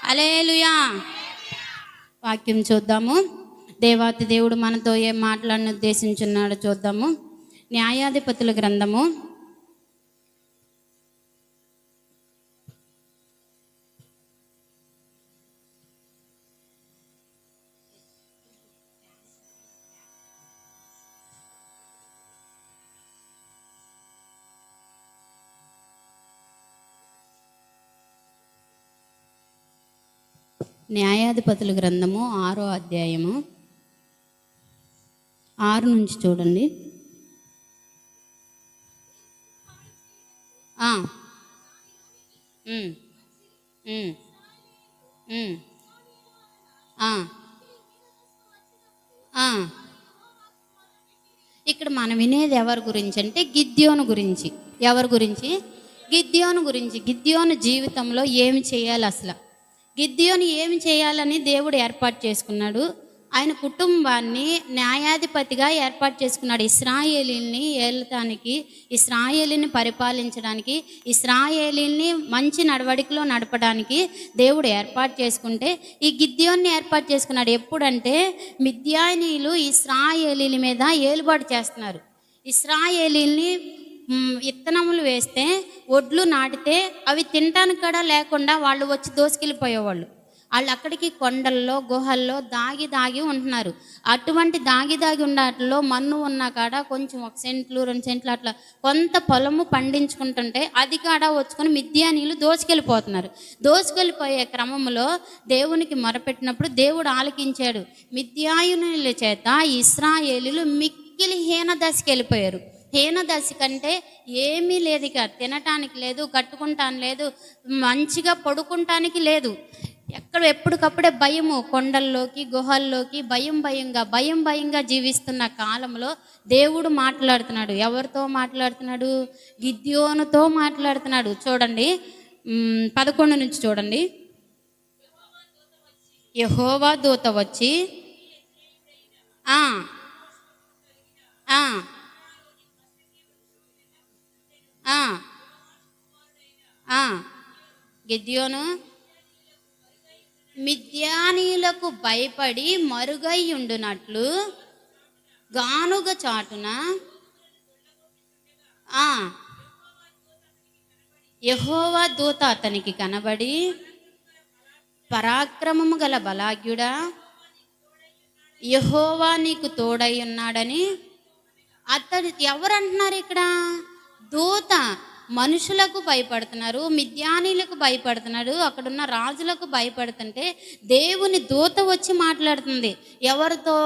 హల్లెలూయా. వాక్యం చూద్దాము. దేవాతి దేవుడు మనతో ఏం మాట్లాడిన ఉద్దేశించున్నాడో చూద్దాము. న్యాయాధిపతుల గ్రంథము 6వ అధ్యాయము 6 నుంచి చూడండి. ఇక్కడ మనం వినేది ఎవరి గురించి అంటే గిద్యోను గురించి. ఎవరి గురించి? గిద్యోను గురించి. గిద్యోను జీవితంలో ఏమి చేయాలి, అసలు గిద్యోను ఏమి చేయాలని దేవుడు ఏర్పాటు చేసుకున్నాడు. ఆయన కుటుంబాన్ని న్యాయాధిపతిగా ఏర్పాటు చేసుకున్నాడు. ఇశ్రాయేలీల్ని ఏలటానికి, ఇశ్రాయేలీని పరిపాలించడానికి, ఇశ్రాయేలీల్ని మంచి నడవడికలో నడపడానికి దేవుడు ఏర్పాటు చేసుకుంటే ఈ గిద్యోన్ని ఏర్పాటు చేసుకున్నాడు. ఎప్పుడంటే మిద్యానీయులు ఇశ్రాయేలీల మీద ఏలుబాటు చేస్తున్నారు. ఇశ్రాయేలీల్ని విత్తనములు వేస్తే, ఒడ్లు నాటితే అవి తినటానికి కూడా లేకుండా వాళ్ళు వచ్చి దోసుకెళ్ళిపోయేవాళ్ళు. వాళ్ళు అక్కడికి కొండల్లో గుహల్లో దాగి ఉంటున్నారు. అటువంటి దాగి ఉన్నట్లో మన్ను ఉన్న కాడ కొంచెం 1 సెంట్లు 2 సెంట్లు అట్లా కొంత పొలము పండించుకుంటుంటే అది కాడ వచ్చుకొని మిద్యానీయులు దోసుకెళ్ళిపోతున్నారు. దోసుకెళ్ళిపోయే క్రమంలో దేవునికి మొరపెట్టినప్పుడు దేవుడు ఆలకించాడు. మిద్యానీయుల చేత ఇశ్రాయేలీలు మిక్కిలి హీన దశకి వెళ్ళిపోయారు. హీన దశ కంటే ఏమీ లేదు, ఇక తినటానికి లేదు, కట్టుకుంటానికి లేదు, మంచిగా పడుకుంటానికి లేదు. ఎప్పటికప్పుడే భయము, కొండల్లోకి గుహల్లోకి భయంగా జీవిస్తున్న కాలంలో దేవుడు మాట్లాడుతున్నాడు. ఎవరితో మాట్లాడుతున్నాడు? గిద్యోనుతో మాట్లాడుతున్నాడు. చూడండి 11 నుంచి చూడండి. యెహోవా దూత వచ్చి గిద్యోను మిద్యానీయులకు భయపడి మరుగై ఉండునట్లు గానుగ చాటున యెహోవా దూత అతనికి కనబడి, పరాక్రమము గల బలాఢ్యుడా, యెహోవా నీకు తోడై ఉన్నాడని. అతడు ఎవరంటున్నారు ఇక్కడ? దూత. మనుషులకు భయపడుతున్నారు, మిద్యానీయులకు భయపడుతున్నాడు, అక్కడున్న రాజులకు భయపడుతుంటే దేవుని దూత వచ్చి మాట్లాడుతుంది. ఎవరితో?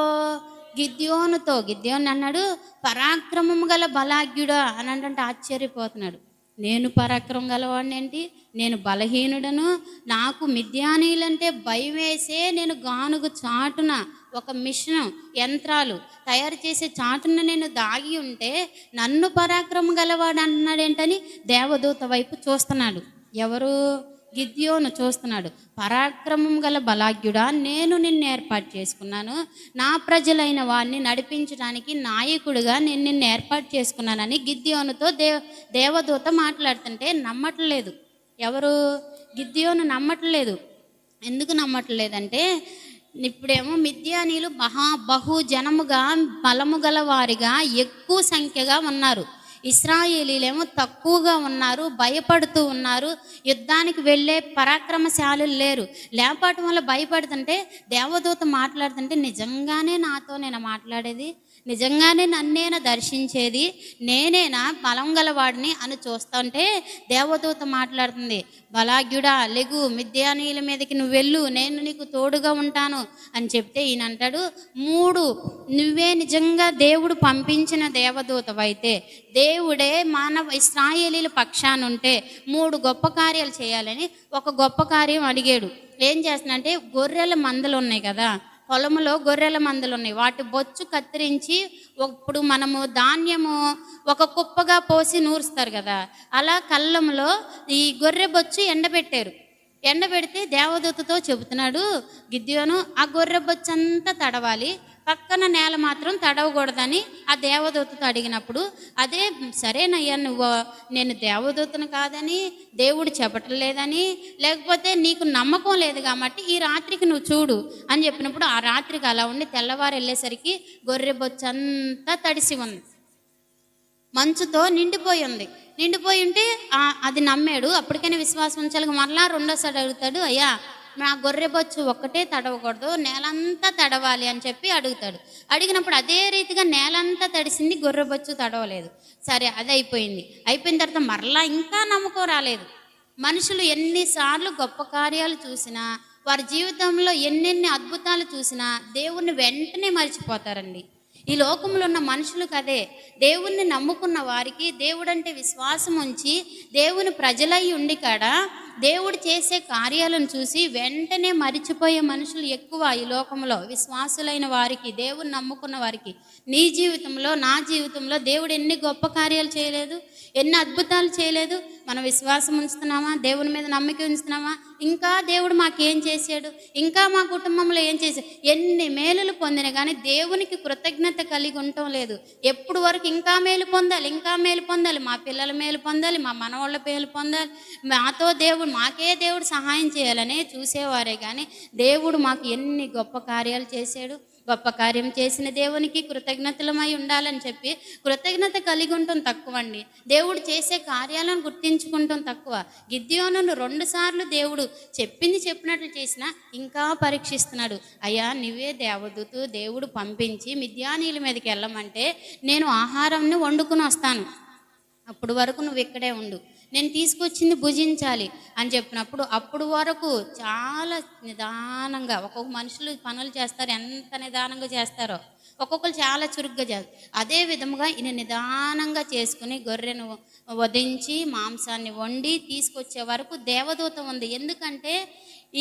గిద్యోనుతో. గిద్యోను అన్నాడు, పరాక్రమం గల బలాఢ్యుడా అని అంటే ఆశ్చర్యపోతున్నాడు. నేను పరాక్రమం గలవాడిని ఏంటి? నేను బలహీనుడను. నాకు మిద్యానీయులంటే భయం వేసే నేను గానుగ చాటున ఒక మిషన్ యంత్రాలు తయారు చేసే చాటున నేను దాగి ఉంటే నన్ను పరాక్రమం గలవాడు అంటున్నాడేంటని దేవదూత వైపు చూస్తున్నాడు. ఎవరు? గిద్యోను చూస్తున్నాడు. పరాక్రమం గల బలాఢ్యుడా, నేను నిన్ను ఏర్పాటు చేసుకున్నాను, నా ప్రజలైన వారిని నడిపించడానికి నాయకుడిగా నేను నిన్ను ఏర్పాటు చేసుకున్నానని గిద్యోనుతో దేవదూత మాట్లాడుతుంటే నమ్మట్లేదు. ఎవరు? గిద్యోను నమ్మట్లేదు. ఎందుకు నమ్మట్లేదంటే ఇప్పుడేమో మిద్యానీయులు బహు జనముగా బలము గల వారిగా ఎక్కువ సంఖ్యగా ఉన్నారు. ఇశ్రాయేలీలేమో తక్కువగా ఉన్నారు, భయపడుతూ ఉన్నారు. యుద్ధానికి వెళ్ళే పరాక్రమశాలులు లేరు. లేపటం వల్ల భయపడుతుంటే దేవదూత మాట్లాడుతుంటే నిజంగానే నాతో నేను మాట్లాడేది, నిజంగానే నన్నేనా దర్శించేది, నేనేనా బలం గలవాడిని అని చూస్తుంటే దేవదూత మాట్లాడుతుంది. బలాఢ్యుడా లెగు, మిద్యానీయుల మీదకి నువ్వు వెళ్ళు, నేను నీకు తోడుగా ఉంటాను అని చెప్తే ఈయన అంటాడు, 3 నువ్వే నిజంగా దేవుడు పంపించిన దేవదూతవైతే, దేవుడే ఇశ్రాయేలీల పక్షానుంటే 3 గొప్ప కార్యాలు చేయాలని ఒక గొప్ప కార్యం అడిగాడు. ఏం చేస్తున్నంటే గొర్రెల మందలు ఉన్నాయి కదా, పొలంలో గొర్రెల మందలు ఉన్నాయి, వాటి బొచ్చు కత్తిరించి ఇప్పుడు మనము ధాన్యము ఒక కుప్పగా పోసి నూరుస్తారు కదా, అలా కళ్ళంలో ఈ గొర్రె బొచ్చు ఎండబెట్టారు. ఎండబెడితే దేవదూతతో చెబుతున్నాడు గిద్యోను, ఆ గొర్రె బొచ్చు అంతా తడవాలి, పక్కన నేల మాత్రం తడవకూడదని ఆ దేవదూతతో అడిగినప్పుడు, అదే సరేనయ్యా, నేను దేవదూతను కాదని, దేవుడు చెప్పటం లేదని, లేకపోతే నీకు నమ్మకం లేదు కాబట్టి ఈ రాత్రికి నువ్వు చూడు అని చెప్పినప్పుడు ఆ రాత్రికి అలా ఉండి తెల్లవారు వెళ్ళేసరికి గొర్రె బొచ్చంతా తడిసి ఉంది, మంచుతో నిండిపోయి ఉంది. నిండిపోయి ఉంటే అది నమ్మాడు. అప్పటికైనా విశ్వాసం ఉంచాలి. మరలా రెండోసారి అడుగుతాడు, అయ్యా నా గొర్రె బొచ్చు ఒక్కటే తడవకూడదు, నేలంతా తడవాలి అని చెప్పి అడుగుతాడు. అడిగినప్పుడు అదే రీతిగా నేలంతా తడిసింది, గొర్రె బొచ్చు తడవలేదు. సరే, అది అయిపోయింది. అయిపోయిన తర్వాత మరలా ఇంకా నమ్మకం రాలేదు. మనుషులు ఎన్నిసార్లు గొప్ప కార్యాలు చూసినా, వారి జీవితంలో ఎన్నెన్ని అద్భుతాలు చూసినా దేవుణ్ణి వెంటనే మర్చిపోతారండి. ఈ లోకంలో ఉన్న మనుషులకు అదే, దేవుణ్ణి నమ్ముకున్న వారికి, దేవుడంటే విశ్వాసం ఉంచి దేవుని ప్రజలై ఉండి కాడ దేవుడు చేసే కార్యాలను చూసి వెంటనే మరిచిపోయే మనుషులు ఎక్కువ ఈ లోకంలో. విశ్వాసులైన వారికి, దేవుని నమ్ముకున్న వారికి, నీ జీవితంలో నా జీవితంలో దేవుడు ఎన్ని గొప్ప కార్యాలు చేయలేదు, ఎన్ని అద్భుతాలు చేయలేదు. మనం విశ్వాసం ఉంచుతున్నామా? దేవుని మీద నమ్మిక ఉంచుతున్నామా? ఇంకా దేవుడు మాకేం చేశాడు, ఇంకా మా కుటుంబంలో ఏం చేశాడు, ఎన్ని మేలులు పొందిన కానీ దేవునికి కృతజ్ఞత కలిగి ఉండటం లేదు. ఎప్పుడు వరకు ఇంకా మేలు పొందాలి, ఇంకా మేలు పొందాలి, మా పిల్లల మేలు పొందాలి, మా మనవాళ్ళ మేలు పొందాలి, మాకే దేవుడు సహాయం చేయాలనే చూసేవారే కానీ దేవుడు మాకు ఎన్ని గొప్ప కార్యాలు చేశాడు. గొప్ప కార్యం చేసిన దేవునికి కృతజ్ఞతలమై ఉండాలని చెప్పి కృతజ్ఞత కలిగి ఉండటం తక్కువ అండి. దేవుడు చేసే కార్యాలను గుర్తించుకుంటాం తక్కువ. గిద్యోనును 2 సార్లు దేవుడు చెప్పినట్లు చేసినా ఇంకా పరీక్షిస్తున్నాడు. అయ్యా, నువ్వే దేవదూతు, దేవుడు పంపించి మిద్యానీయుల మీదకి వెళ్ళమంటే నేను ఆహారంని వండుకుని వస్తాను, అప్పుడు వరకు నువ్వు ఇక్కడే ఉండు, నేను తీసుకొచ్చింది భుజించాలి అని చెప్పినప్పుడు అప్పుడు వరకు చాలా నిదానంగా, ఒక్కొక్క మనుషులు పనులు చేస్తారు, ఎంత నిదానంగా చేస్తారో, ఒక్కొక్కరు చాలా చురుగ్గా చేస్తారు. అదే విధముగా ఈయన నిదానంగా చేసుకుని గొర్రెను వధించి మాంసాన్ని వండి తీసుకొచ్చే వరకు దేవదూత ఉంది. ఎందుకంటే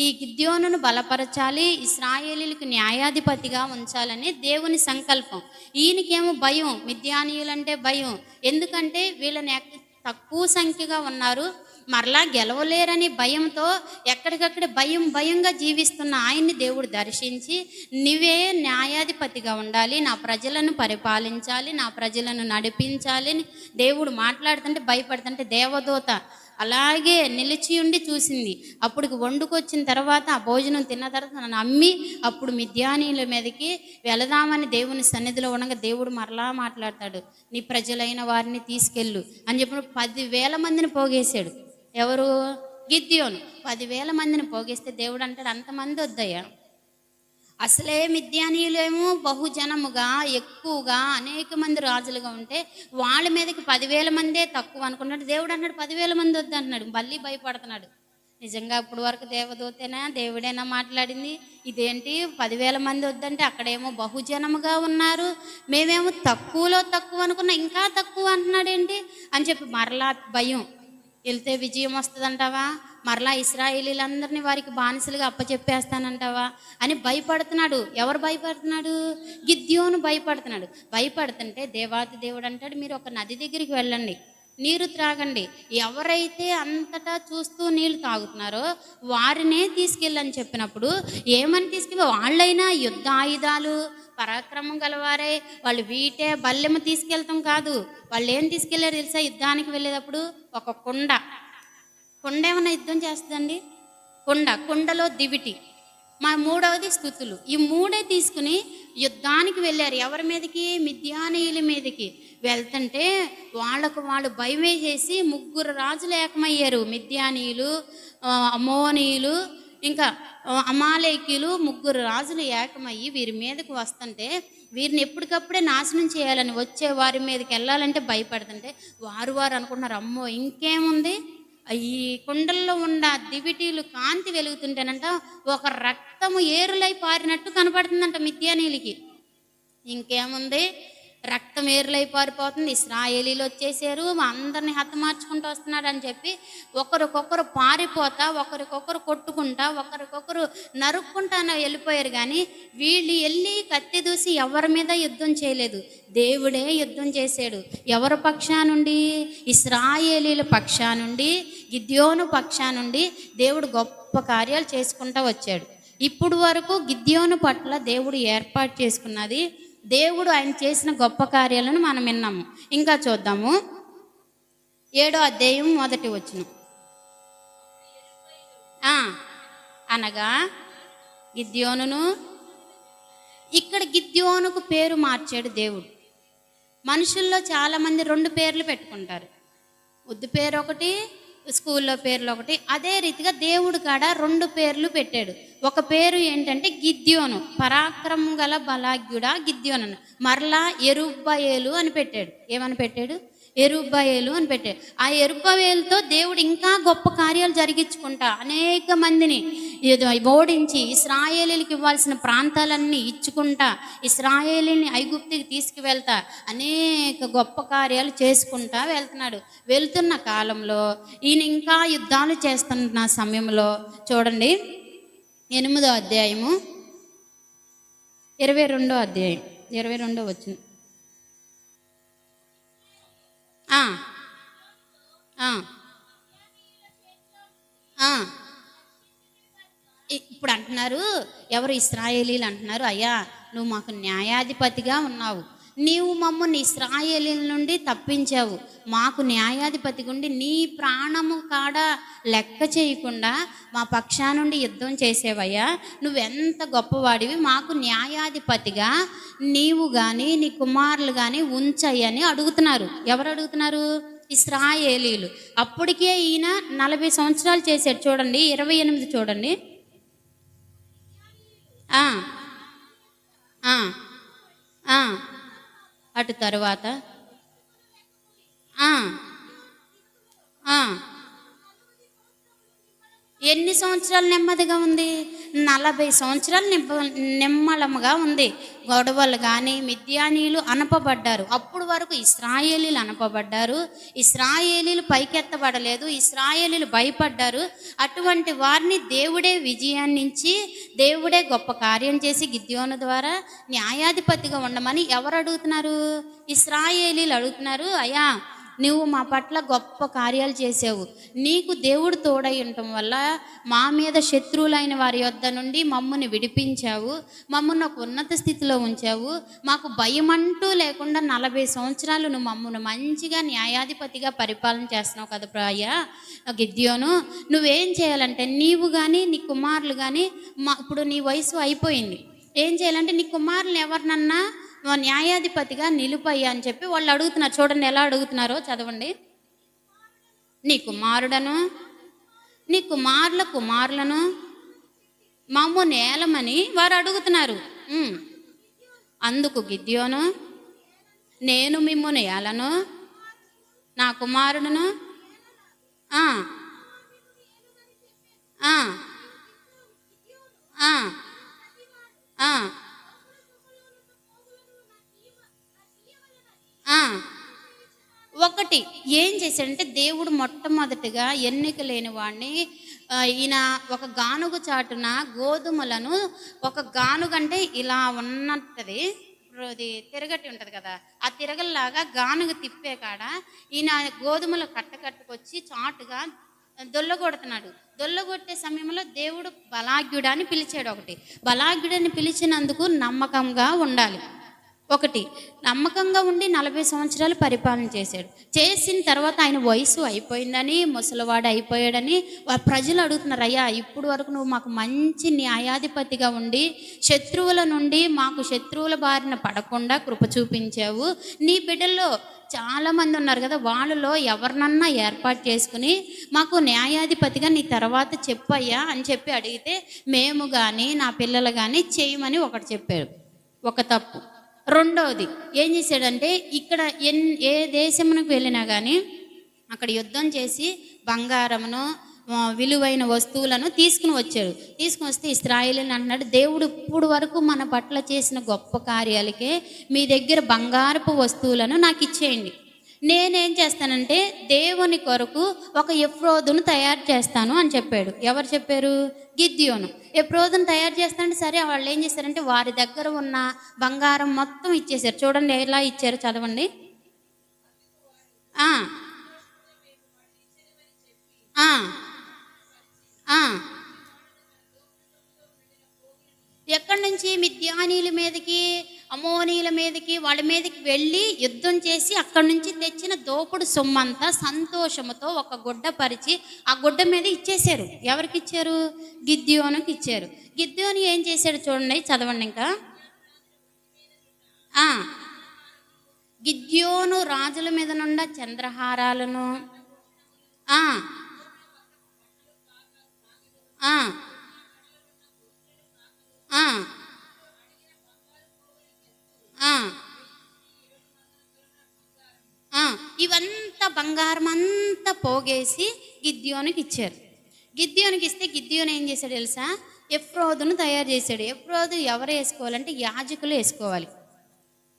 ఈ గిద్యోనును బలపరచాలి, ఇశ్రాయేలీలకు న్యాయాధిపతిగా ఉంచాలని దేవుని సంకల్పం. ఈయనకేమో భయం, మిద్యానీయులంటే భయం. ఎందుకంటే వీళ్ళని తక్కువ సంఖ్యగా ఉన్నారు, మరలా గెలవలేరని భయంతో ఎక్కడికక్కడ భయంగా జీవిస్తున్న ఆయన్ని దేవుడు దర్శించి, నువ్వే న్యాయాధిపతిగా ఉండాలి, నా ప్రజలను పరిపాలించాలి, నా ప్రజలను నడిపించాలి అని దేవుడు మాట్లాడుతుంటే భయపడుతుంటే దేవదూత అలాగే నిలిచి ఉండి చూసింది. అప్పుడు వండుకొచ్చిన తర్వాత ఆ భోజనం తిన్న తర్వాత నన్ను అమ్మి అప్పుడు మిద్యానీయుల మీదకి వెళదామని దేవుని సన్నిధిలో ఉండగా దేవుడు మరలా మాట్లాడతాడు, నీ ప్రజలైన వారిని తీసుకెళ్ళు అని చెప్పిన 10,000 మందిని పోగేశాడు. ఎవరు? గిద్యోను. 10,000 మందిని పోగేస్తే దేవుడు అంటాడు, అంతమంది వద్దయ్యా, అసలే మిద్యానీయులేమో బహుజనముగా ఎక్కువగా అనేక మంది రాజులుగా ఉంటే వాళ్ళ మీదకి 10,000 మందే తక్కువ అనుకున్నాడు. దేవుడు అన్నాడు 10,000 మంది వద్దు అంటున్నాడు. మళ్ళీ భయపడుతున్నాడు. నిజంగా ఇప్పుడు వరకు దేవదూతేనా, దేవుడైనా మాట్లాడింది? ఇదేంటి 10,000 మంది వద్దంటే అక్కడేమో బహుజనముగా ఉన్నారు, మేమేమో తక్కువలో తక్కువ అనుకున్నా, ఇంకా తక్కువ అంటున్నాడు ఏంటి అని చెప్పి మరలా భయం. వెళ్తే విజయం వస్తుందంటావా? మరలా ఇశ్రాయేలీలందరినీ వారికి బానిసలుగా అప్పచెప్పేస్తానంటావా అని భయపడుతున్నాడు. ఎవరు భయపడుతున్నాడు? గిద్యోను భయపడుతున్నాడు. భయపడుతుంటే దేవాతి దేవుడు అంటాడు, మీరు ఒక నది దగ్గరికి వెళ్ళండి, నీరు త్రాగండి, ఎవరైతే అంతటా చూస్తూ నీళ్ళు తాగుతున్నారో వారినే తీసుకెళ్ళని చెప్పినప్పుడు ఏమని తీసుకెళ్ళి, వాళ్ళైనా యుద్ధ ఆయుధాలు పరాక్రమం గలవారే, వాళ్ళు వీటే బల్లెము తీసుకెళ్తాం కాదు, వాళ్ళు ఏం తీసుకెళ్లారు తెలుసా? యుద్ధానికి వెళ్ళేటప్పుడు ఒక కుండ ఏమైనా యుద్ధం చేస్తుందండి? కుండలో దివిటి, మూడవది స్తుతులు. ఈ 3 తీసుకుని యుద్ధానికి వెళ్ళారు. ఎవరి మీదకి? మిద్యానీయుల మీదకి. వెళ్తుంటే వాళ్ళు భయం వేసేసి 3 రాజులు ఏకమయ్యారు. మిద్యానీయులు, అమోనీయులు, ఇంకా అమాలేకీయులు, 3 రాజులు ఏకమయ్యి వీరి మీదకి వస్తుంటే వీరిని ఎప్పటికప్పుడే నాశనం చేయాలని వచ్చే వారి మీదకి వెళ్ళాలంటే భయపడుతుంటే వారు అనుకున్నారు, అమ్మో ఇంకేముంది, ఈ కుండల్లో ఉన్న దివిటీలు కాంతి వెలుగుతుంటేనంట ఒక రక్తము ఏరులై పారినట్టు కనపడుతుందంట మిద్యానీయులకి. ఇంకేముంది, రక్తం ఏరులై పారిపోతుంది, ఇశ్రాయేలీలు వచ్చేసారు, అందరినీ హతమార్చుకుంటూ వస్తున్నాడు అని చెప్పి ఒకరికొకరు పారిపోతా, ఒకరికొకరు కొట్టుకుంటా, ఒకరికొకరు నరుక్కుంటా వెళ్ళిపోయారు. కానీ వీళ్ళు వెళ్ళి కత్తి దూసి ఎవరి మీద యుద్ధం చేయలేదు, దేవుడే యుద్ధం చేశాడు. ఎవరి పక్షానుండి? ఇశ్రాయేలీల పక్షానుండి, గిద్యోను పక్షానుండి దేవుడు గొప్ప కార్యాలు చేసుకుంటూ వచ్చాడు. ఇప్పుడు వరకు గిద్యోను పట్ల దేవుడు ఏర్పాటు చేసుకున్నది, దేవుడు ఆయన చేసిన గొప్ప కార్యాలను మనం విన్నాము. ఇంకా చూద్దాము. 7వ అధ్యాయం 1వ వచనం. అనగా గిద్యోనును, ఇక్కడ గిద్యోనుకు పేరు మార్చాడు దేవుడు. మనుషుల్లో చాలామంది 2 పేర్లు పెట్టుకుంటారు. ముద్దు పేరు ఒకటి, స్కూల్లో పేర్లు ఒకటి. అదే రీతిగా దేవుడు కాడ 2 పేర్లు పెట్టాడు. ఒక పేరు ఏంటంటే గిద్యోను, పరాక్రమం గల బలాఢ్యుడా గిద్యోను. మరలా యెరుబ్బయేలు అని పెట్టాడు. ఏమని పెట్టాడు? యెరుబ్బయేలు అని పెట్టాడు. ఆ యెరుబ్బయేలుతో దేవుడు ఇంకా గొప్ప కార్యాలు జరిగించుకుంటా అనేక మందిని ఓడించి ఇశ్రాయేలీలకు ఇవ్వాల్సిన ప్రాంతాలన్నీ ఇచ్చుకుంటా, ఇశ్రాయేలీని ఐగుప్తుకి తీసుకువెళ్తా అనేక గొప్ప కార్యాలు చేసుకుంటా వెళ్తున్నాడు. వెళ్తున్న కాలంలో ఈయన ఇంకా యుద్ధాలు చేస్తున్న సమయంలో చూడండి, 8వ అధ్యాయము 22వ అధ్యాయం 22వ వచనం. ఇప్పుడు అంటున్నారు, ఎవరు? ఇశ్రాయేలీలు అంటున్నారు, అయ్యా నువ్వు మాకు న్యాయాధిపతిగా ఉన్నావు, నీవు మమ్మల్ని ఇశ్రాయేలీల నుండి తప్పించావు, మాకు న్యాయాధిపతి ఉండి నీ ప్రాణము కాడ లెక్క చేయకుండా మా పక్షా నుండి యుద్ధం చేసేవయ్యా, నువ్వెంత గొప్పవాడివి, మాకు న్యాయాధిపతిగా నీవు కానీ నీ కుమారులు కానీ ఉంచయ్యని అడుగుతున్నారు. ఎవరు అడుగుతున్నారు? ఇశ్రాయేలీలు. అప్పటికే ఈయన 40 సంవత్సరాలు చేశాడు. చూడండి 28 చూడండి. అటు తరువాత ఎన్ని సంవత్సరాలు నెమ్మదిగా ఉంది? 40 సంవత్సరాలు నిమ్మలముగా ఉంది. గొడవలు కానీ మిద్యానీయులు అనపబడ్డారు. అప్పుడు వరకు ఇశ్రాయేలీలు అనపబడ్డారు. ఇశ్రాయేలీలు పైకెత్తబడలేదు, ఇశ్రాయేలీలు భయపడ్డారు. అటువంటి వారిని దేవుడే విజయాన్నించి దేవుడే గొప్ప కార్యం చేసి గిద్యోను ద్వారా న్యాయాధిపతిగా ఉండమని ఎవరు అడుగుతున్నారు? ఇశ్రాయేలీలు అడుగుతున్నారు. అయ్యా నువ్వు మా పట్ల గొప్ప కార్యాలు చేసావు, నీకు దేవుడు తోడై ఉండటం వల్ల మా మీద శత్రువులైన వారి యొద్ద నుండి మమ్మల్ని విడిపించావు, మమ్మల్ని ఒక ఉన్నత స్థితిలో ఉంచావు, మాకు భయం అంటూ లేకుండా 40 సంవత్సరాలు నువ్వు మమ్మల్ని మంచిగా న్యాయాధిపతిగా పరిపాలన చేస్తున్నావు కదా ప్రాయ గిద్యోను. నువ్వేం చేయాలంటే నీవు కానీ నీ కుమారులు కానీ, ఇప్పుడు నీ వయసు అయిపోయింది, ఏం చేయాలంటే నీ కుమారులు ఎవరినన్నా న్యాయాధిపతిగా నిలుపయ్యా అని చెప్పి వాళ్ళు అడుగుతున్నారు. చూడండి ఎలా అడుగుతున్నారో, చదవండి. నీ కుమారుడను నీ కుమారుల కుమారులను మమ్ము నేలమని వారు అడుగుతున్నారు. అందుకు గిద్యోను, నేను మిమ్మును ఏలను, నా కుమారుడును ఒకటి ఏం చేశాడంటే, దేవుడు మొట్టమొదటిగా ఎన్నిక లేని వాడిని ఈయన ఒక గానుగ చాటున గోధుమలను, ఒక గానుగంటే ఇలా ఉన్నది, అది తిరగట్టి ఉంటుంది కదా, ఆ తిరగల్లాగా గానుగ తిప్పే కాడ ఈయన గోధుమలు కట్టుకొచ్చి చాటుగా దొల్లగొడుతున్నాడు. దొల్లగొట్టే సమయంలో దేవుడు బలాఢ్యుడని పిలిచాడు. ఒకటి బలాఢ్యుడని పిలిచినందుకు నమ్మకంగా ఉండాలి. ఒకటి నమ్మకంగా ఉండి 40 సంవత్సరాలు పరిపాలన చేశాడు. చేసిన తర్వాత ఆయన వయసు అయిపోయిందని, ముసలివాడు అయిపోయాడని ప్రజలు అడుగుతున్నారు. అయ్యా ఇప్పుడు వరకు నువ్వు మాకు మంచి న్యాయాధిపతిగా ఉండి శత్రువుల నుండి మాకు శత్రువుల బారిన పడకుండా కృప చూపించావు, నీ బిడ్డల్లో చాలామంది ఉన్నారు కదా, వాళ్ళలో ఎవరినన్నా ఏర్పాటు చేసుకుని మాకు న్యాయాధిపతిగా నీ తర్వాత చెప్పయ్యా అని చెప్పి అడిగితే మేము కానీ నా పిల్లలు కానీ చేయమని ఒకటి చెప్పాడు. ఒక తప్పు. రెండవది ఏం చేశాడంటే, ఇక్కడ ఏ దేశమునకు వెళ్ళినా కానీ అక్కడ యుద్ధం చేసి బంగారమును విలువైన వస్తువులను తీసుకుని వచ్చాడు. తీసుకుని వస్తే ఇశ్రాయేలీయులు అంటున్నాడు, దేవుడు ఇప్పుడు వరకు మన పట్ల చేసిన గొప్ప కార్యాలకే మీ దగ్గర బంగారపు వస్తువులను నాకు ఇచ్చేయండి, నేనేం చేస్తానంటే దేవుని కొరకు ఒక ఎఫ్రోదును తయారు చేస్తాను అని చెప్పాడు. ఎవరు చెప్పారు? గిద్యోను. ఎఫ్రోదును తయారు చేస్తానంటే సరే, వాళ్ళు ఏం చేశారంటే వారి దగ్గర ఉన్న బంగారం మొత్తం ఇచ్చేసారు. చూడండి ఎలా ఇచ్చారు, చదవండి. నుంచి మిద్యానీల మీదకి, అమోనీల మీదకి, వాళ్ళ మీదకి వెళ్ళి యుద్ధం చేసి అక్కడి నుంచి తెచ్చిన దోపుడు సొమ్మంతా సంతోషంతో ఒక గుడ్డ పరిచి ఆ గుడ్డ మీద ఇచ్చేశారు. ఎవరికి ఇచ్చారు? గిద్యోనుకి ఇచ్చారు. గిద్యోను ఏం చేశాడు చూడండి, చదవండి ఇంకా. గిద్యోను రాజుల మీద నుండి చంద్రహారాలను ఆ ఆ ఆ ఇవంతా బంగారం అంతా పోగేసి గిద్యోనికి ఇచ్చారు. గిద్యోనికి ఇస్తే గిద్యోను ఏం చేశాడు తెలుసా? ఎఫ్రోదును తయారు చేశాడు. ఎఫ్రోదు ఎవరు వేసుకోవాలంటే యాజకులు వేసుకోవాలి,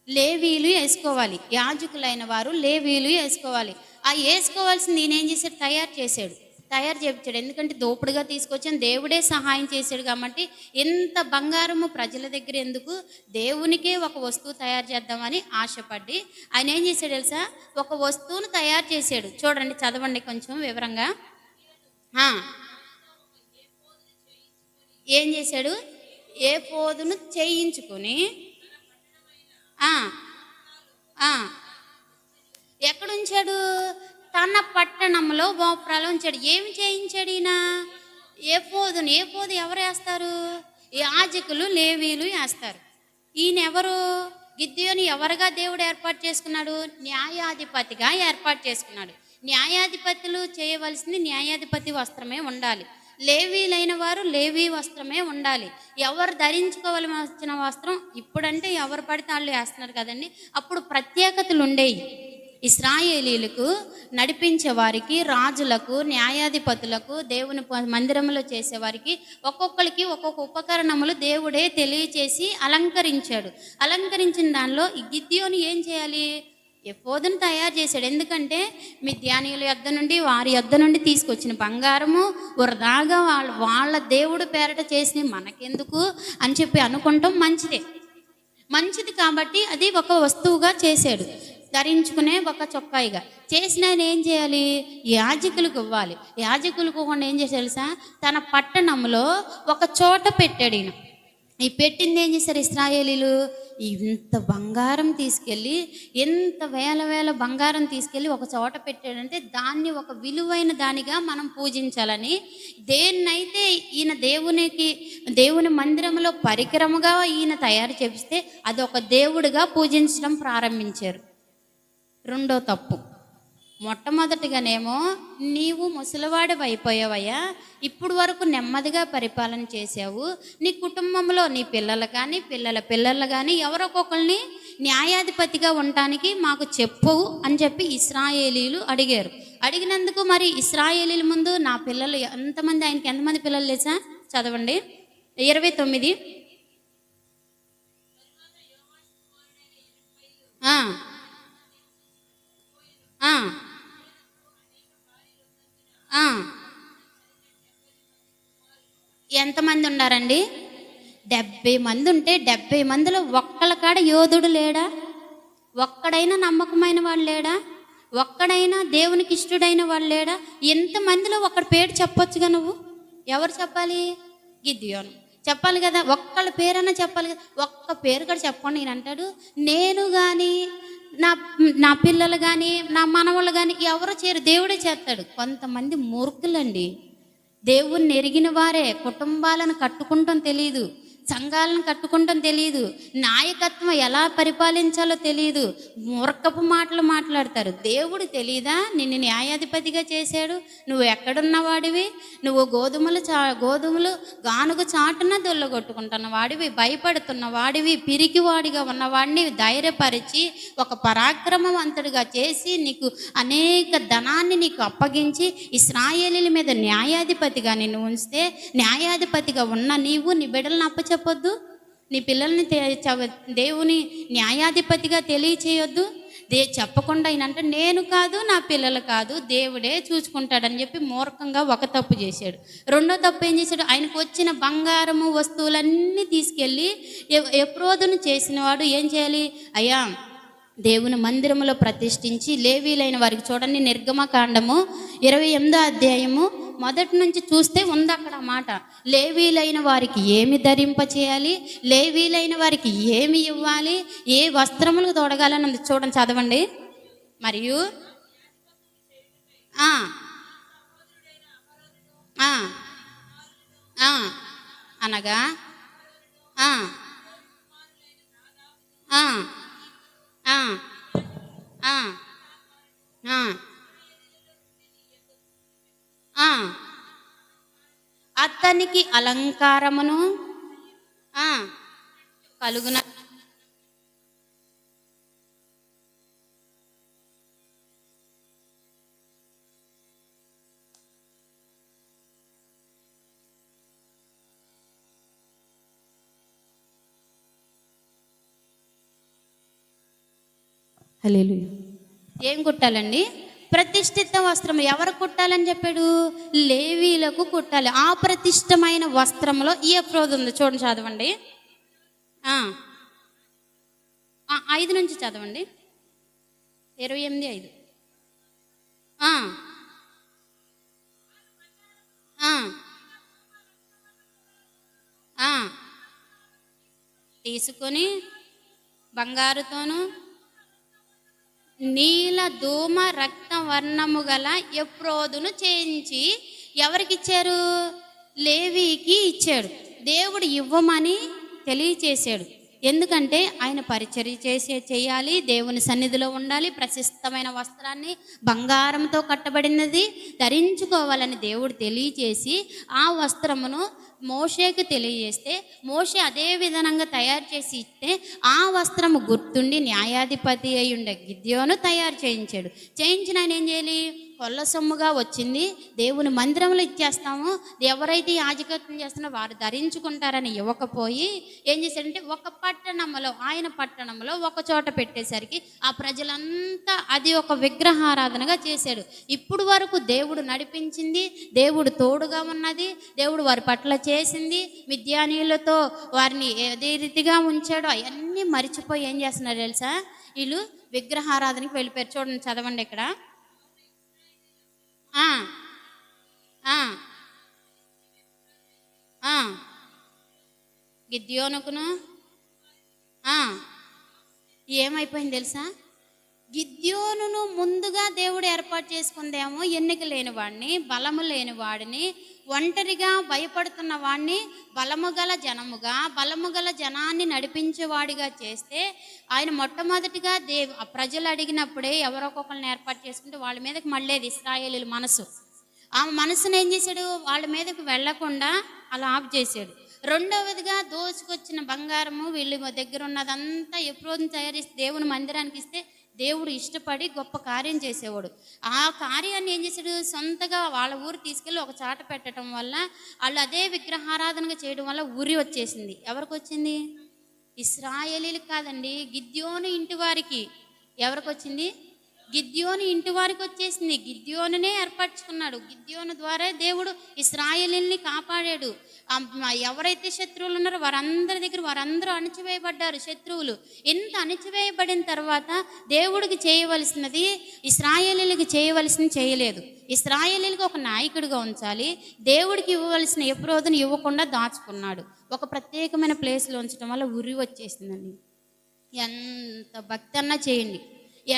లేవీలు వేసుకోవాలి. యాజకులైన వారు లేవీలు వేసుకోవాలి. ఆ వేసుకోవాల్సింది ఈయన ఏం చేశాడు? తయారు చేయించాడు. ఎందుకంటే దోపుడుగా తీసుకొచ్చాను, దేవుడే సహాయం చేశాడు కాబట్టి ఎంత బంగారము ప్రజల దగ్గర ఎందుకు, దేవునికే ఒక వస్తువు తయారు చేద్దామని ఆశపడి ఆయన ఏం చేశాడు తెలుసా? ఒక వస్తువును తయారు చేశాడు. చూడండి, చదవండి కొంచెం వివరంగా. ఏం చేశాడు? ఏఫోదును చేయించుకొని ఎక్కడుంచాడు? తన పట్టణంలో బోప్రాలో ఉంచాడు. ఏమి చేయించాడు ఈయన? ఏఫోదును. ఏఫోదు ఎవరు వేస్తారు? యాజకులు, లేవీలు వేస్తారు. ఈయన ఎవరు? గిద్యోను ఎవరుగా దేవుడు ఏర్పాటు చేసుకున్నాడు? న్యాయాధిపతిగా ఏర్పాటు చేసుకున్నాడు. న్యాయాధిపతులు చేయవలసింది న్యాయాధిపతి వస్త్రమే ఉండాలి. లేవీలైన వారు లేవీ వస్త్రమే ఉండాలి. ఎవరు ధరించుకోవాల్సిన వస్త్రం ఇప్పుడంటే ఎవరు పడితే వాళ్ళు వేస్తున్నారు కదండి. అప్పుడు ప్రత్యేకతలు ఉండేవి. ఇశ్రాయేలీలకు నడిపించే వారికి, రాజులకు, న్యాయాధిపతులకు, దేవుని మందిరంలో చేసేవారికి ఒక్కొక్కరికి ఒక్కొక్క ఉపకరణములు దేవుడే తెలియచేసి అలంకరించాడు. అలంకరించిన దానిలో ఈ గిద్యోను ఏం చేయాలి? ఎఫోదును తయారు చేశాడు. ఎందుకంటే మిద్యానీయుల యొద్ద నుండి, వారి యొద్ద నుండి తీసుకొచ్చిన బంగారము వృధాగా వాళ్ళ దేవుడు పేరట చేసి మనకెందుకు అని చెప్పి అనుకుంటాం మంచిది కాబట్టి అది ఒక వస్తువుగా చేశాడు. ధరించుకునే ఒక చొక్కాయిగా చేసిన ఆయన ఏం చేయాలి? యాజకులకు ఇవ్వాలి. యాజకులకు కూడా ఏం చేశాడు తెలుసా? తన పట్టణంలో ఒక చోట పెట్టాడు. ఈయన ఈ పెట్టింది ఏం చేశారు ఇశ్రాయేలీలు? ఇంత బంగారం తీసుకెళ్ళి, ఎంత వేల బంగారం తీసుకెళ్ళి ఒక చోట పెట్టాడంటే దాన్ని ఒక విలువైన దానిగా మనం పూజించాలని, దేన్నైతే ఈయన దేవుని మందిరంలో పరికరముగా ఈయన తయారు చేపిస్తే అది ఒక దేవుడిగా పూజించడం ప్రారంభించారు. రెండో తప్పు, మొట్టమొదటిగానేమో నీవు ముసలివాడివి అయిపోయావయ్యా, ఇప్పుడు వరకు నెమ్మదిగా పరిపాలన చేసావు, నీ కుటుంబంలో నీ పిల్లలు కానీ పిల్లలు కానీ ఎవరొకొకరిని న్యాయాధిపతిగా ఉండటానికి మాకు చెప్పు అని చెప్పి ఇశ్రాయేలీలు అడిగారు. అడిగినందుకు మరి ఇశ్రాయేలీల ముందు నా పిల్లలు ఎంతమంది, ఆయనకి ఎంతమంది పిల్లలు లేసా? చదవండి 29. ఎంతమంది ఉన్నారండి? 70 మంది ఉంటే 70 మందిలో ఒక్కళ్ళ కాడ యోధుడు లేడా? ఒక్కడైనా నమ్మకమైన వాడు లేడా? ఒక్కడైనా దేవునికి ఇష్టడైన వాడు లేడా? ఎంతమందిలో ఒక్కడి పేరు చెప్పొచ్చుగా నువ్వు? ఎవరు చెప్పాలి? గిద్యోను చెప్పాలి కదా. ఒక్కళ్ళ పేరన్నా చెప్పాలి కదా. ఒక్క పేరు కూడా చెప్పండి. నేను అంటాడు, నేను కానీ నా పిల్లలు కానీ నా మనవాళ్ళు కానీ ఎవరు చేయరు, దేవుడే చేస్తాడు. కొంతమంది మూర్ఖులండి. దేవుణ్ణి ఎరిగిన వారే కుటుంబాలను కట్టుకుంటాం తెలియదు, సంఘాలను కట్టుకుంటాం తెలియదు, నాయకత్వం ఎలా పరిపాలించాలో తెలియదు, మూర్ఖపు మాటలు మాట్లాడతారు. దేవుడు తెలీదా నిన్ను న్యాయాధిపతిగా చేశాడు? నువ్వు ఎక్కడున్న వాడివి? నువ్వు గోధుమలు గానుగ చాటున దొల్లగొట్టుకుంటున్న వాడివి, భయపడుతున్న వాడివి, పిరికివాడిగా ఉన్నవాడిని ధైర్యపరిచి ఒక పరాక్రమవంతుడిగా చేసి నీకు అనేక ధనాన్ని నీకు అప్పగించి ఇశ్రాయేలీల మీద న్యాయాధిపతిగా నిన్ను ఉంచితే, న్యాయాధిపతిగా ఉన్న నీవు నీ బిడ్డలను చెప్పొద్దు, నీ పిల్లల్ని దేవుని న్యాయాధిపతిగా తెలియచేయొద్దు. చెప్పకుండా ఈయనంటే నేను కాదు, నా పిల్లలు కాదు, దేవుడే చూసుకుంటాడని చెప్పి మూర్ఖంగా ఒక తప్పు చేశాడు. రెండో తప్పు ఏం చేశాడు? ఆయనకు వచ్చిన బంగారము వస్తువులన్నీ తీసుకెళ్ళి ఎఫ్రోదును చేసిన వాడు ఏం చేయాలి? అయ్యా, దేవుని మందిరంలో ప్రతిష్ఠించి లేవీలైన వారికి, చూడండి నిర్గమకాండము 28వ అధ్యాయము మొదటి నుంచి చూస్తే ఉంది అక్కడ మాట. లేవీలైన వారికి ఏమి ధరింప చేయాలి, లేవీలైన వారికి ఏమి ఇవ్వాలి, ఏ వస్త్రములకు తొడగాలని ఉంది. చూడండి, చదవండి. మరియు ఆ ఆ ఆ అనగా ఆ ఆ ఆ ఆ ఆ ఆ అతనికి అలంకారమును ఆ కలుగున. హల్లెలూయా. ఏం కుట్టాలండి? ప్రతిష్ఠిత వస్త్రం. ఎవరు కుట్టాలని చెప్పాడు? లేవీలకు కుట్టాలి. ఆ ప్రతిష్టమైన వస్త్రంలో ఈ ఎఫ్రోదు ఉంది. చూడండి, చదవండి. 5 నుంచి చదవండి. 28:5. తీసుకొని బంగారుతోను నీల ధూమ రక్త వర్ణము గల ఎఫ్రోదును చేయించి ఎవరికి ఇచ్చారు? లేవీకి ఇచ్చాడు. దేవుడు ఇవ్వమని తెలియచేశాడు. ఎందుకంటే ఆయన పరిచర్య చేయాలి, దేవుని సన్నిధిలో ఉండాలి, ప్రశస్తమైన వస్త్రాన్ని బంగారంతో కట్టబడినది ధరించుకోవాలని దేవుడు తెలియచేసి ఆ వస్త్రమును మోషేకు తెలియజేస్తే మోషే అదే విధంగా తయారు చేసి ఇస్తే ఆ వస్త్రము గుర్తుండి న్యాయాధిపతి అయి ఉండే గిద్యోను తయారు చేయించాడు. చేయించిన ఆయన ఏం చేయాలి? కొల్ల సొమ్ముగా వచ్చింది దేవుని మందిరంలో ఇచ్చేస్తాము, ఎవరైతే యాజకత్వం చేస్తున్నారో వారు ధరించుకుంటారని ఇవ్వకపోయి ఏం చేశాడంటే ఒక పట్టణంలో, ఆయన పట్టణంలో ఒక చోట పెట్టేసరికి ఆ ప్రజలంతా అది ఒక విగ్రహారాధనగా చేశాడు. ఇప్పుడు వరకు దేవుడు నడిపించింది, దేవుడు తోడుగా ఉన్నది, దేవుడు వారి పట్ల చేసింది, మిద్యానీయులతో వారిని అదే రీతిగా ఉంచాడు, అవన్నీ మరిచిపోయి ఏం చేస్తున్నారు తెలుసా? వీళ్ళు విగ్రహారాధనకి వెళ్ళిపోయారు. చూడండి, చదవండి ఇక్కడ. గిద్యోనుకును ఏమైపోయింది తెలుసా? గిద్యోనును ముందుగా దేవుడు ఏర్పాటు చేసుకుందేమో ఎన్నిక లేని వాడిని, బలము లేని వాడిని, ఒంటరిగా భయపడుతున్న వాడిని బలము గల జనాన్ని నడిపించేవాడిగా చేస్తే ఆయన మొట్టమొదటిగా ప్రజలు అడిగినప్పుడే ఎవరొకొకరిని ఏర్పాటు చేసుకుంటే వాళ్ళ మీదకి మళ్ళేది ఇశ్రాయేలీల మనసు. ఆ మనసును ఏం చేశాడు? వాళ్ళ మీదకి వెళ్లకుండా అలా ఆఫ్ చేశాడు. రెండవదిగా దోచుకొచ్చిన బంగారము వీళ్ళ దగ్గర ఉన్నదంతా ఎఫ్రోదును తయారిస్తే దేవుని మందిరానికి ఇస్తే దేవుడు ఇష్టపడి గొప్ప కార్యం చేసేవాడు. ఆ కార్యాన్ని ఏం చేశాడు? సొంతగా వాళ్ళ ఊరు తీసుకెళ్ళి ఒక చాట పెట్టడం వల్ల వాళ్ళు అదే విగ్రహారాధనగా చేయడం వల్ల ఉరి వచ్చేసింది. ఎవరికి వచ్చింది? ఇశ్రాయేలీలకు కాదండి, గిద్యోను ఇంటి వారికి. ఎవరికి వచ్చింది? గిద్యోను ఇంటి వారికి వచ్చేసింది. గిద్యోనునే ఏర్పరచుకున్నాడు. గిద్యోను ద్వారా దేవుడు ఇశ్రాయేలీని కాపాడాడు. ఎవరైతే శత్రువులు ఉన్నారో వారందరి దగ్గర వారందరూ అణచివేయబడ్డారు. శత్రువులు ఎంత అణచివేయబడిన తర్వాత దేవుడికి చేయవలసినది ఇశ్రాయేలీలకు చేయవలసింది చేయలేదు. ఇశ్రాయేలీలకు ఒక నాయకుడిగా ఉంచాలి, దేవుడికి ఇవ్వవలసిన ఎఫ్రోదును ఇవ్వకుండా దాచుకున్నాడు. ఒక ప్రత్యేకమైన ప్లేస్లో ఉంచడం వల్ల ఉరి వచ్చేసిందండి. ఎంత భక్తి అన్నా చేయండి,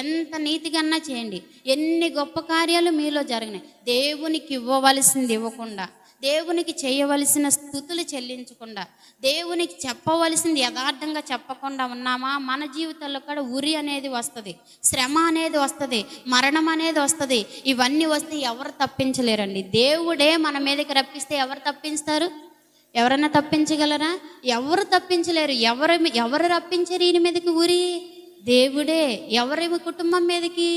ఎంత నీతిగన్నా చేయండి, ఎన్ని గొప్ప కార్యాలు మీలో జరిగినాయి, దేవునికి ఇవ్వవలసింది ఇవ్వకుండా, దేవునికి చేయవలసిన స్తుతులు చెల్లించకుండా, దేవునికి చెప్పవలసింది యథార్థంగా చెప్పకుండా ఉన్నామా, మన జీవితంలో కూడా ఉరి అనేది వస్తుంది, శ్రమ అనేది వస్తుంది, మరణం అనేది వస్తుంది. ఇవన్నీ వస్తే ఎవరు తప్పించలేరండి. దేవుడే మన మీదకి రప్పిస్తే ఎవరు తప్పిస్తారు? ఎవరన్నా తప్పించగలరా? ఎవరు తప్పించలేరు. ఎవరు రప్పించారు ఈయన మీదకి ఉరి? దేవుడే. ఎవరి కుటుంబం మీదకి?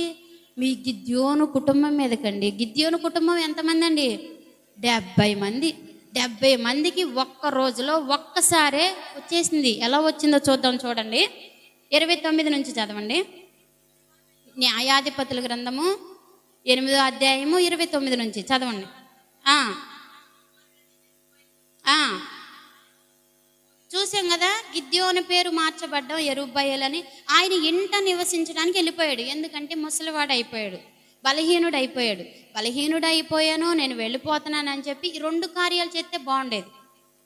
మీ గిద్యోను కుటుంబం మీదకండి. గిద్యోను కుటుంబం ఎంతమంది అండి? 70 మంది. 70 మందికి ఒక్క రోజులో ఒక్కసారే వచ్చేసింది. ఎలా వచ్చిందో చూద్దాం, చూడండి. 29 నుంచి చదవండి. న్యాయాధిపతుల గ్రంథము 8వ అధ్యాయము 29 నుంచి చదవండి. చూసాం కదా, గిద్యోను పేరు మార్చబడ్డం యెరుబ్బయలు అని. ఆయన ఇంట నివసించడానికి వెళ్ళిపోయాడు. ఎందుకంటే ముసలివాడు అయిపోయాడు. బలహీనుడైపోయాను, నేను వెళ్ళిపోతున్నానని చెప్పి ఈ 2 కార్యాలు చేస్తే బాగుండేది.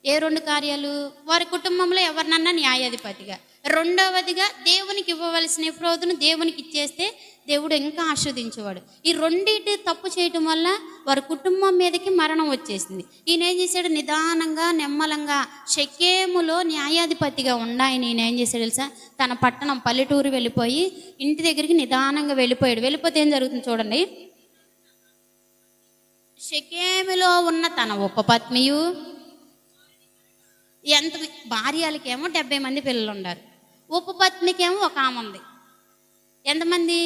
ఏ 2 కార్యాలు? వారి కుటుంబంలో ఎవరినన్నా న్యాయాధిపతిగా, రెండవదిగా దేవునికి ఇవ్వవలసిన ఎఫ్రోదును దేవునికి ఇచ్చేస్తే దేవుడు ఇంకా ఆస్వాదించేవాడు. ఈ రెండింటి తప్పు చేయటం వల్ల వారి కుటుంబం మీదకి మరణం వచ్చేసింది. ఈయన ఏం చేశాడు? నిదానంగా నెమ్మలంగా షెకెములో న్యాయాధిపతిగా ఆయన ఈయన ఏం చేశాడు తెలుసా? తన పట్టణం పల్లెటూరు వెళ్ళిపోయి ఇంటి దగ్గరికి నిదానంగా వెళ్ళిపోయాడు. వెళ్ళిపోతే ఏం జరుగుతుంది చూడండి. షెకెములో ఉన్న తన ఉపపత్నియు, ఎంత భార్యలకేమో 70 మంది పిల్లలు ఉన్నారు, ఉపపత్నికేమో ఒక ఆమె ఉంది. ఎంతమంది?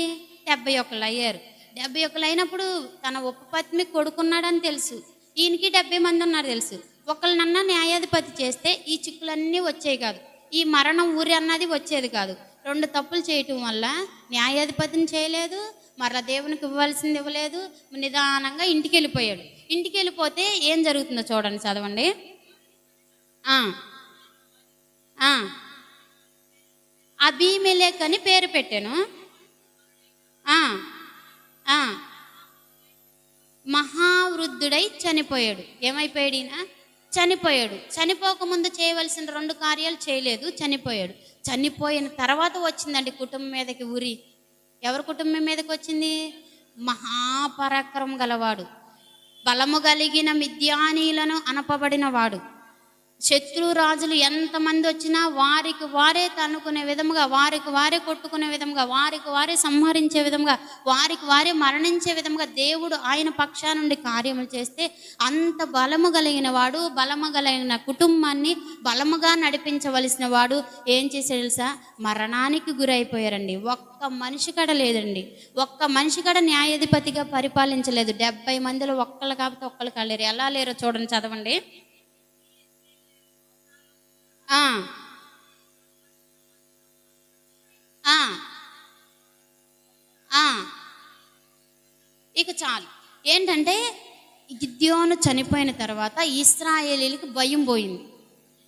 71 అయ్యారు. 71 అయినప్పుడు తన ఉపపత్ని కొడుకున్నాడని తెలుసు, ఈయనకి 70 మంది ఉన్నారు తెలుసు. ఒకళ్ళనన్నా న్యాయాధిపతి చేస్తే ఈ చిక్కులన్నీ వచ్చేవి కాదు, ఈ మరణం ఊరి అన్నది వచ్చేది కాదు. 2 తప్పులు చేయటం వల్ల న్యాయాధిపతిని చేయలేదు, మరలా దేవునికి ఇవ్వాల్సింది ఇవ్వలేదు, నిదానంగా ఇంటికి వెళ్ళిపోయాడు. ఇంటికి వెళ్ళిపోతే ఏం జరుగుతుందో చూడండి, చదవండి. అబీమెలెకు అని పేరు పెట్టాను. మహావృద్ధుడై చనిపోయాడు. ఏమైపోయాడు ఈయన? చనిపోయాడు. చనిపోకముందు చేయవలసిన 2 కార్యాలు చేయలేదు, చనిపోయాడు. చనిపోయిన తర్వాత వచ్చిందండి కుటుంబం మీదకి ఉరి. ఎవరి కుటుంబం మీదకి వచ్చింది? మహాపరాక్రమం గలవాడు, బలము కలిగిన మిద్యానీయులను అనపబడిన వాడు. శత్రు రాజులు ఎంతమంది వచ్చినా వారికి వారే తన్నుకునే విధముగా, వారికి వారే కొట్టుకునే విధముగా, వారికి వారే సంహరించే విధముగా, వారికి వారే మరణించే విధముగా దేవుడు ఆయన పక్షా నుండి కార్యములు చేస్తే అంత బలము కలిగిన వాడు, బలము కలిగిన కుటుంబాన్ని బలముగా నడిపించవలసిన వాడు ఏం చేశాడు తెలుసా? మరణానికి గురైపోయారండి. ఒక్క మనిషి కడ లేదండి, ఒక్క మనిషి కడ న్యాయాధిపతిగా పరిపాలించలేదు. 70 మందిలో ఒక్కళ్ళు కాకపోతే ఒక్కళ్ళు కాలేరు. ఎలా లేరో చూడండి, చదవండి. ఇక చాలు. ఏంటంటే గిద్యోను చనిపోయిన తర్వాత ఇశ్రాయేలీలకు భయం పోయింది.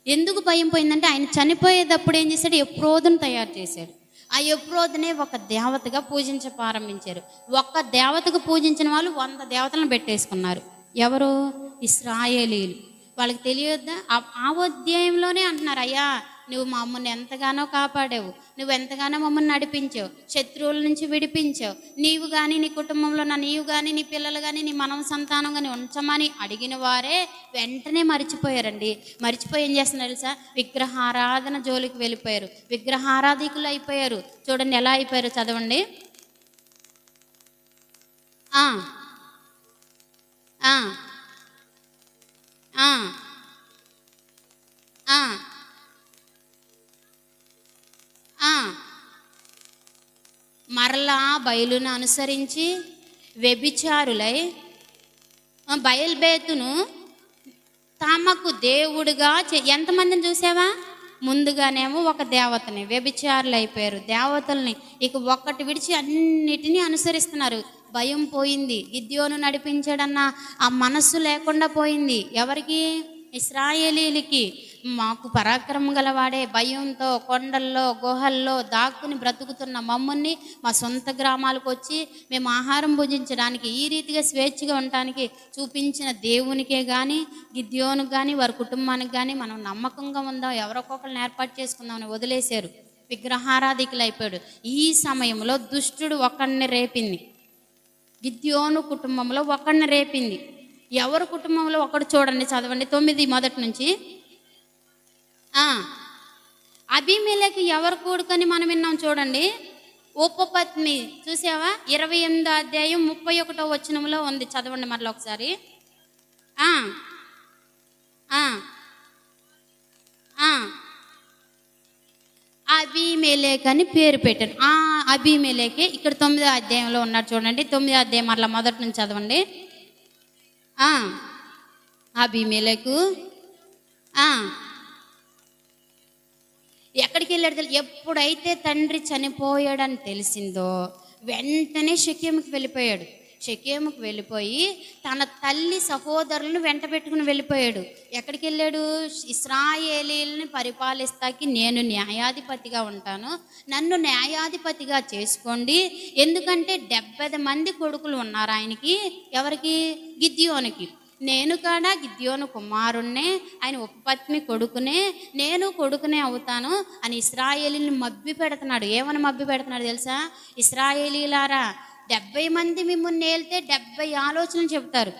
ఎందుకు భయం పోయిందంటే ఆయన చనిపోయేటప్పుడు ఏం చేశాడు? ఎఫ్రోదును తయారు చేశాడు. ఆ ఎఫ్రోదునే ఒక దేవతగా పూజించ ప్రారంభించారు. ఒక్క దేవతకు పూజించిన వాళ్ళు 100 దేవతలను పెట్టేసుకున్నారు. ఎవరు? ఇశ్రాయేలీలు. వాళ్ళకి తెలియద్దా? ఆ అధ్యాయంలోనే అంటున్నారు, అయ్యా నువ్వు మమ్మల్ని ఎంతగానో కాపాడావు, నువ్వు ఎంతగానో మమ్మల్ని నడిపించావు, శత్రువుల నుంచి విడిపించావు, నీవు కానీ నీ కుటుంబంలో నీవు కానీ నీ పిల్లలు కానీ నీ మనవ సంతానం కానీ ఉంచమని అడిగిన వారే వెంటనే మర్చిపోయారండి. మర్చిపోయి ఏం చేస్తున్నారు తెలుసా? విగ్రహారాధన జోలికి వెళ్ళిపోయారు, విగ్రహారాధికులు అయిపోయారు. చూడండి ఎలా అయిపోయారు, చదవండి. మరలా బయలును అనుసరించి వ్యభిచారులై బయల్బేతును తమకు దేవుడుగా ఎంతమందిని చూసావా? ముందుగానేమో ఒక దేవతని, వ్యభిచారులు అయిపోయారు. దేవతల్ని ఇక ఒక్కటి విడిచి అన్నిటినీ అనుసరిస్తున్నారు. భయం పోయింది. గిద్యోను నడిపించాడన్న ఆ మనస్సు లేకుండా పోయింది. ఎవరికి? ఇశ్రాయేలీలకి. మాకు పరాక్రమం గలవాడే, భయంతో కొండల్లో గుహల్లో దాక్కుని బ్రతుకుతున్న మమ్మల్ని మా సొంత గ్రామాలకు వచ్చి మేము ఆహారం భుజించడానికి, ఈ రీతిగా స్వేచ్ఛగా ఉండటానికి చూపించిన దేవునికే కానీ గిద్యోనుకు కానీ వారి కుటుంబానికి కానీ మనం నమ్మకంగా ఉందాం, ఎవరొక్కొక్కరిని ఏర్పాటు చేసుకుందామని వదిలేశారు. విగ్రహారాధికులు అయిపోయాడు. ఈ సమయంలో దుష్టుడు ఒకడిని రేపింది. గిద్యోను కుటుంబంలో ఒకడిని రేపింది. ఎవరి కుటుంబంలో ఒకడు? చూడండి, చదవండి 9 మొదటి నుంచి. అబీమెలెకు ఎవరు కూడుకొని మనం విన్నాం చూడండి. ఉపపత్ని. చూసావా? 28వ అధ్యాయం 31వ వచనంలో ఉంది, చదవండి మరలా ఒకసారి. అబీమెలెకు అని పేరు పెట్టాను. అబీమెలెకే ఇక్కడ 9వ అధ్యాయంలో ఉన్నాడు చూడండి. 9వ అధ్యాయం మరలా మొదటి నుంచి చదవండి. అబీమెలెకు ఎక్కడికి వెళ్ళాడు? ఎప్పుడైతే తండ్రి చనిపోయాడని తెలిసిందో వెంటనే షెకెముకి వెళ్ళిపోయాడు. షెకెముకు వెళ్ళిపోయి తన తల్లి సహోదరులను వెంట పెట్టుకుని వెళ్ళిపోయాడు. ఎక్కడికి వెళ్ళాడు? ఇశ్రాయేలీలని పరిపాలిస్తాకి నేను న్యాయాధిపతిగా ఉంటాను, నన్ను న్యాయాధిపతిగా చేసుకోండి. ఎందుకంటే 70 మంది కొడుకులు ఉన్నారు ఆయనకి. ఎవరికి? గిద్యోనికి. నేను కాడా గిద్యోను కుమారుణ్ణే, ఆయన ఉపపత్ని కొడుకునే, నేను కొడుకునే అవుతాను అని ఇశ్రాయేలీని మభ్య పెడుతున్నాడు. ఏమని మభ్య పెడుతున్నాడు తెలుసా? ఇశ్రాయేలీలారా, 70 మంది మిమ్మల్ని ఏళ్తే 70 ఆలోచనలు చెబుతారు.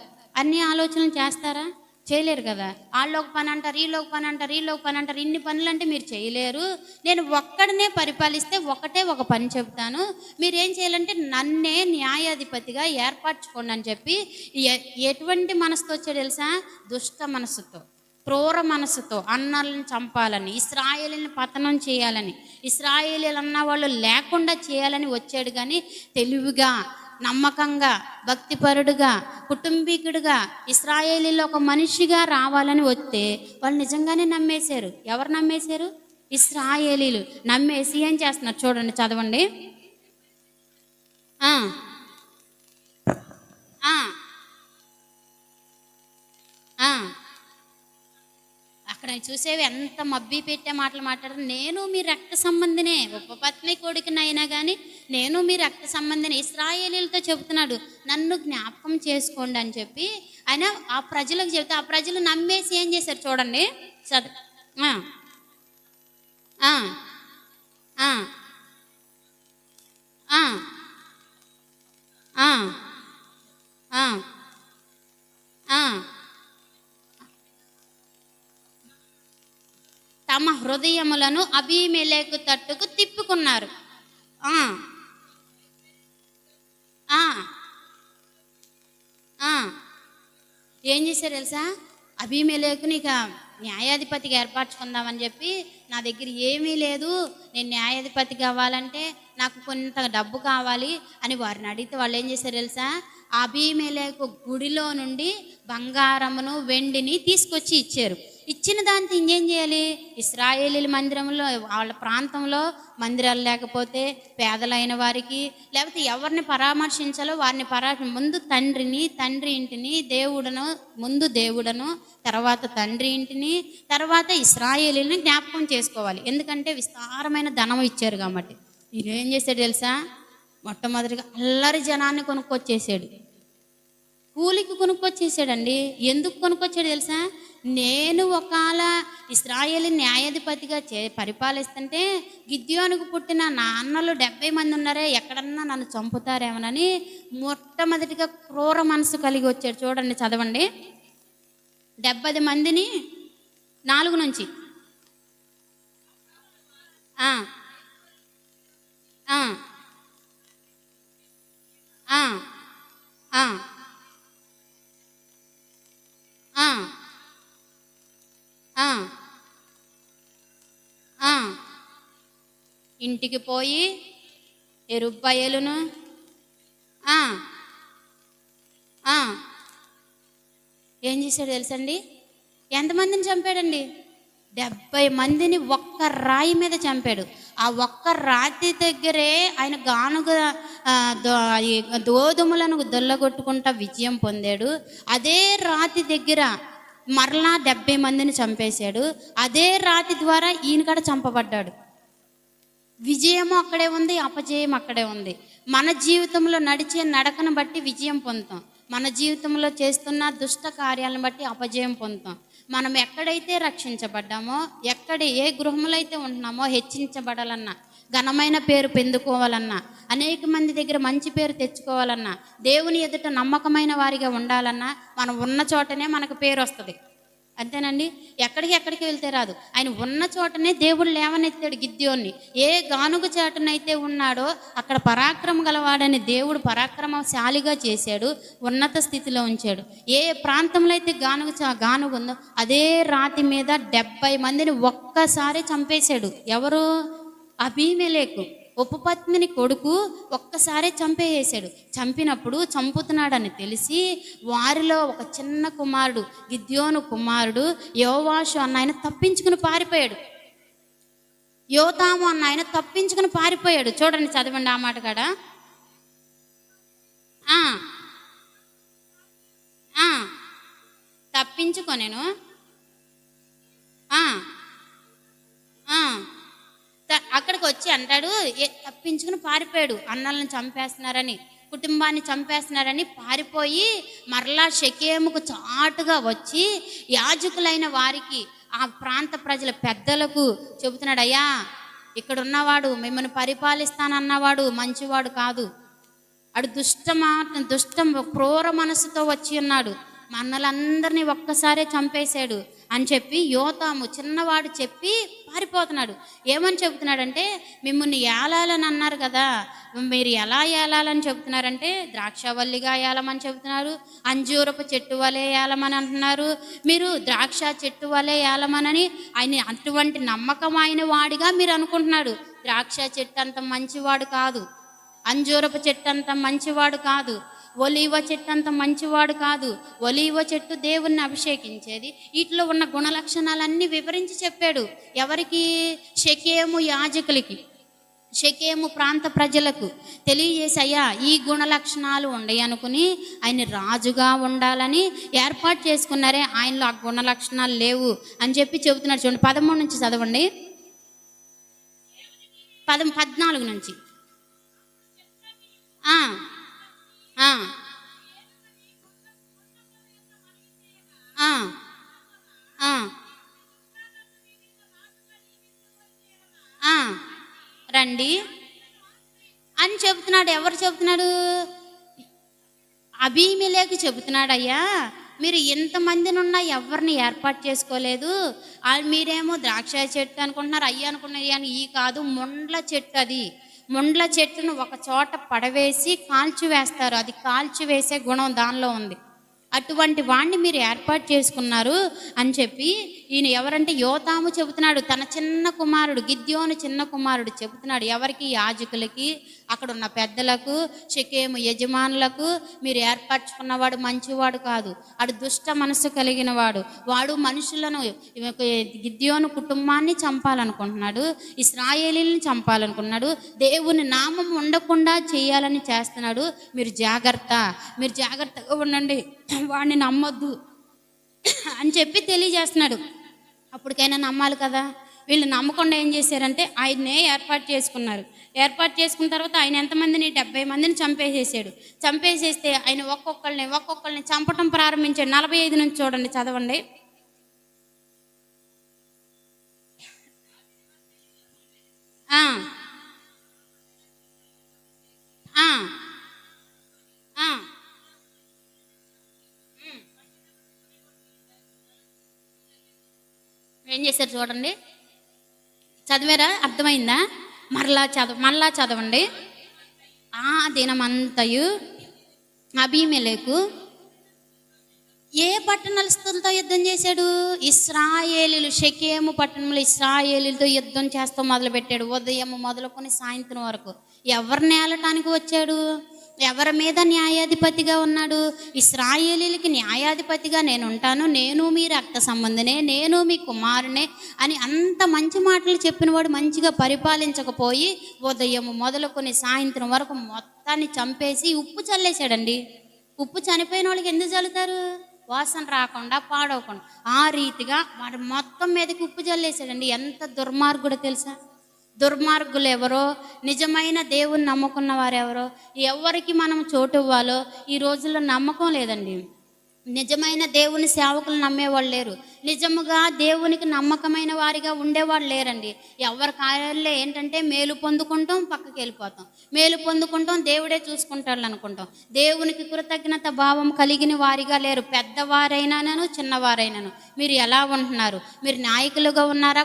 అన్ని ఆలోచనలు చేస్తారా? చేయలేరు కదా. వాళ్ళు ఒక పని అంటారు, వీళ్ళు ఒక పని అంటారు, వీళ్ళు ఒక పని అంటారు. ఇన్ని పనులు అంటే మీరు చేయలేరు. నేను ఒక్కడనే పరిపాలిస్తే ఒకటే ఒక పని చెబుతాను. మీరేం చేయాలంటే నన్నే న్యాయాధిపతిగా ఏర్పరచుకోండి అని చెప్పి ఎటువంటి మనసుతో వచ్చాడు తెలుసా? దుష్ట మనసుతో, క్రూర మనసుతో అన్నలను చంపాలని, ఇశ్రాయేలీని పతనం చేయాలని, ఇశ్రాయేలీలు అన్న వాళ్ళు లేకుండా చేయాలని వచ్చాడు. కానీ తెలివిగా, నమ్మకంగా, భక్తిపరుడుగా, కుటుంబీకుడుగా, ఇశ్రాయేలీలో ఒక మనిషిగా రావాలని వస్తే వాళ్ళు నిజంగానే నమ్మేశారు. ఎవరు నమ్మేశారు? ఇశ్రాయేలీలు నమ్మేసి ఏం చేస్తున్నారు చూడండి, చదవండి. ఆ ఆ ఆ అక్కడ చూసేవి ఎంత మబ్బి పెట్టే మాటలు మాట్లాడారు. నేను మీ రక్త సంబంధినే, ఉపపత్ని కొడుకునైనా కానీ నేను మీ రక్త సంబంధిని. ఇశ్రాయేలీలతో చెబుతున్నాడు నన్ను జ్ఞాపకం చేసుకోండి అని చెప్పి ఆయన ఆ ప్రజలకు చెబితే ఆ ప్రజలు నమ్మేసి ఏం చేశారు చూడండి. తమ హృదయములను అబీమెలెకు తట్టుకు తిప్పుకున్నారు. ఏం చేశారు తెలుసా? అబీమెలెకుని ఇక న్యాయాధిపతిగా ఏర్పరచుకుందామని చెప్పి, నా దగ్గర ఏమీ లేదు, నేను న్యాయాధిపతి కావాలంటే నాకు కొంత డబ్బు కావాలి అని వారిని అడిగితే వాళ్ళు ఏం చేశారు తెలుసా? అబీమెలెకు గుడిలో నుండి బంగారమును వెండిని తీసుకొచ్చి ఇచ్చారు. ఇచ్చిన దాంతో ఇంకేం చేయాలి? ఇశ్రాయేలీల మందిరంలో, వాళ్ళ ప్రాంతంలో మందిరాలు లేకపోతే పేదలైన వారికి, లేకపోతే ఎవరిని పరామర్శించాలో వారిని ముందు తండ్రిని, తండ్రి ఇంటిని, ముందు దేవుడను, తర్వాత తండ్రి ఇంటిని, తర్వాత ఇశ్రాయేలీని జ్ఞాపకం చేసుకోవాలి. ఎందుకంటే విస్తారమైన ధనం ఇచ్చారు కాబట్టి. ఈయనేం చేశాడు తెలుసా? మొట్టమొదటిగా అల్లరి జనాన్ని కొనుక్కొచ్చేసాడు. కూలికి కొనుక్కొచ్చేసాడండి. ఎందుకు కొనుక్కొచ్చాడు తెలుసా? నేను ఒకవేళ ఇశ్రాయేలు న్యాయాధిపతిగా పరిపాలిస్తుంటే గిద్యోనుకు పుట్టిన నా అన్నలు 70 మంది ఉన్నారే, ఎక్కడన్నా నన్ను చంపుతారేమోనని మొట్టమొదటిగా క్రూర మనసు కలిగి వచ్చాడు. చూడండి, చదవండి. 70 మందిని 4 నుంచి ఆ ఆ ఆ ఆ ఇంటికి పోయి ఎరుబ్బయలును ఏం చేశాడు తెలుసండి? ఎంతమందిని చంపాడండి? 70 మందిని ఒక్క రాయి మీద చంపాడు. ఆ ఒక్క రాతి దగ్గరే ఆయన గానుగ గోధుమలను దొల్లగొట్టుకుంటా విజయం పొందాడు. అదే రాతి దగ్గర మరలా 70 మందిని చంపేశాడు. అదే రాతి ద్వారా ఈయన కూడా చంపబడ్డాడు. విజయము అక్కడే ఉంది, అపజయం అక్కడే ఉంది. మన జీవితంలో నడిచే నడకను బట్టి విజయం పొందుతాం, మన జీవితంలో చేస్తున్న దుష్ట కార్యాలను బట్టి అపజయం పొందుతాం. మనం ఎక్కడైతే రక్షించబడ్డామో, ఏ గృహంలో అయితే ఉంటున్నామో, హెచ్చించబడాలన్నా, ఘనమైన పేరు పొందుకోవాలన్నా, అనేక మంది దగ్గర మంచి పేరు తెచ్చుకోవాలన్నా, దేవుని ఎదుట నమ్మకమైన వారిగా ఉండాలన్నా, మనం ఉన్న చోటనే మనకు పేరు వస్తుంది. అంతేనండి. ఎక్కడికి వెళ్తే రాదు. ఆయన ఉన్న చోటనే దేవుడు లేవనెత్తాడు గిద్యోన్ని. ఏ గానుగ చాటునైతే ఉన్నాడో అక్కడ పరాక్రమం గలవాడని దేవుడు పరాక్రమశాలిగా చేశాడు, ఉన్నత స్థితిలో ఉంచాడు. ఏ ప్రాంతంలో అయితే గానుగ ఉందో అదే రాతి మీద 70 మందిని ఒక్కసారి చంపేశాడు. ఎవరు? అబీమెలెకు ఉపపత్నిని కొడుకు ఒక్కసారి చంపేసాడు. చంపినప్పుడు చంపుతున్నాడని తెలిసి వారిలో ఒక చిన్న కుమారుడు, గిద్యోను కుమారుడు యోవాషు అన్న ఆయన తప్పించుకుని పారిపోయాడు. యోతాము అన్న ఆయన తప్పించుకుని పారిపోయాడు. చూడండి, చదవండి ఆ మాట కాడ. ఆ, తప్పించుకొనెను. ఆ, ఆ, అక్కడికి వచ్చి అంటాడు, తప్పించుకుని పారిపోయాడు. అన్నలను చంపేస్తున్నారని, కుటుంబాన్ని చంపేస్తున్నారని పారిపోయి మరలా షెకేముకు చాటుగా వచ్చి యాజకులైన వారికి, ఆ ప్రాంత ప్రజల పెద్దలకు చెబుతున్నాడు, అయ్యా ఇక్కడ ఉన్నవాడు మిమ్మల్ని పరిపాలిస్తానన్నవాడు మంచివాడు కాదు, అడు దుష్టం క్రూర మనసుతో వచ్చి ఉన్నాడు, మనలందరినీ ఒక్కసారే చంపేశాడు అని చెప్పి యోతాము చిన్నవాడు చెప్పి పారిపోతున్నాడు. ఏమని చెబుతున్నాడంటే, మిమ్మల్ని ఏలాలని అన్నారు కదా, మీరు ఎలా ఏలాలని చెబుతున్నారంటే ద్రాక్షవల్లిగా ఏలమని చెబుతున్నారు, అంజూరపు చెట్టు వలె ఏలమని అంటున్నారు, మీరు ద్రాక్ష చెట్టు వలె ఏలమనని ఆయన అటువంటి నమ్మకమైన వాడిగా మీరు అనుకుంటున్నాడు. ద్రాక్ష చెట్టు అంత మంచివాడు కాదు, అంజూరపు చెట్టు అంత మంచివాడు కాదు, ఒలీవ చెట్టు అంత మంచివాడు కాదు. ఒలీవ చెట్టు దేవుణ్ణి అభిషేకించేది. వీటిలో ఉన్న గుణలక్షణాలన్నీ వివరించి చెప్పాడు. ఎవరికి? షెకేము యాజకులకి, షెకేము ప్రాంత ప్రజలకు తెలియజేసి, అయ్యా ఈ గుణలక్షణాలు ఉండయి అనుకుని ఆయన రాజుగా ఉండాలని ఏర్పాటు చేసుకున్నారే, ఆయనలో ఆ గుణలక్షణాలు లేవు అని చెప్పి చెబుతున్నాడు. చూడండి 13 నుంచి చదవండి, 14 నుంచి. రండి అని చెబుతున్నాడు. ఎవరు చెబుతున్నాడు? అబీమెలెకు చెబుతున్నాడు, అయ్యా మీరు ఎంతమందిని ఉన్నా ఎవరిని ఏర్పాటు చేసుకోలేదు, మీరేమో ద్రాక్ష చెట్టు అనుకుంటున్నారు, అయ్యా అనుకున్నారు, అని ఈ కాదు, ముండ్ల చెట్టు. అది ముండ్ల చెట్టును ఒక చోట పడవేసి కాల్చివేస్తారు, అది కాల్చివేసే గుణం దానిలో ఉంది, అటువంటి వాణ్ణి మీరు ఏర్పాటు చేసుకున్నారు అని చెప్పి ఈయన ఎవరంటే యోతాము చెబుతున్నాడు. తన చిన్న కుమారుడు గిద్యోను చిన్న కుమారుడు చెబుతున్నాడు. ఎవరికి? యాజకులకి, అక్కడ ఉన్న పెద్దలకు, షెకేము యజమానులకు, మీరు ఏర్పరచుకున్నవాడు మంచివాడు కాదు, అడు దుష్ట మనసు కలిగిన వాడు, వాడు మనుషులను, గిద్యోను కుటుంబాన్ని చంపాలనుకుంటున్నాడు, ఇశ్రాయేలీలను చంపాలనుకున్నాడు, దేవుని నామం ఉండకుండా చేయాలని చేస్తున్నాడు. మీరు జాగ్రత్తగా ఉండండి, వాడిని నమ్మొద్దు అని చెప్పి తెలియజేస్తున్నాడు. అప్పటికైనా నమ్మాలి కదా. వీళ్ళు నమ్మకుండా ఏం చేశారంటే ఆయన్నే ఏర్పాటు చేసుకున్నారు. ఏర్పాటు చేసుకున్న తర్వాత ఆయన ఎంతమందిని? 70 మందిని చంపేసేసాడు. చంపేసేస్తే ఆయన ఒక్కొక్కళ్ళని చంపటం ప్రారంభించాడు. 45 నుంచి చూడండి, చదవండి. ఏం చేశారు చూడండి, చదివారా? అర్థమైందా? మరలా చదవండి. ఆ దినమంతయు అబీమెలెకు ఏ పట్టణస్థులతో యుద్ధం చేశాడు? ఇశ్రాయేలీలు, షెకేము పట్టణంలో ఇశ్రాయేలీలతో యుద్ధం చేస్తూ మొదలుపెట్టాడు. ఉదయం మొదలుకొని సాయంత్రం వరకు. ఎవరిని ఏలటానికి వచ్చాడు? ఎవరి మీద న్యాయాధిపతిగా ఉన్నాడు? ఇశ్రాయేలీలకి న్యాయాధిపతిగా నేను ఉంటాను, నేను మీ రక్త సంబంధినే, నేను మీ కుమారునే అని అంత మంచి మాటలు చెప్పినవాడు మంచిగా పరిపాలించకపోయి ఉదయం మొదలుకొని సాయంత్రం వరకు మొత్తాన్ని చంపేసి ఉప్పు చల్లేశాడండి. ఉప్పు చనిపోయిన వాళ్ళకి ఎందుకు చల్లుతారు? వాసన రాకుండా, పాడవకుండా. ఆ రీతిగా వాడు మొత్తం మీదకి ఉప్పు చల్లేశాడండి. ఎంత దుర్మార్గుడో తెలుసా? దుర్మార్గులు ఎవరో, నిజమైన దేవుని నమ్ముకున్న వారు ఎవరో, ఎవరికి మనం చోటు ఇవ్వాలో ఈ రోజుల్లో నమ్మకం లేదండి. నిజమైన దేవుని సేవకులు నమ్మేవాళ్ళు లేరు, నిజముగా దేవునికి నమ్మకమైన వారిగా ఉండేవాళ్ళు లేరండి. ఎవరి కార్యాలే ఏంటంటే మేలు పొందుకుంటాం, పక్కకి వెళ్ళిపోతాం, మేలు పొందుకుంటాం, దేవుడే చూసుకుంటాడు అనుకుంటాం. దేవునికి కృతజ్ఞత భావం కలిగిన వారిగా లేరు. పెద్దవారైనాను చిన్నవారైనాను. మీరు ఎలా ఉంటున్నారు? మీరు నాయకులుగా ఉన్నారా?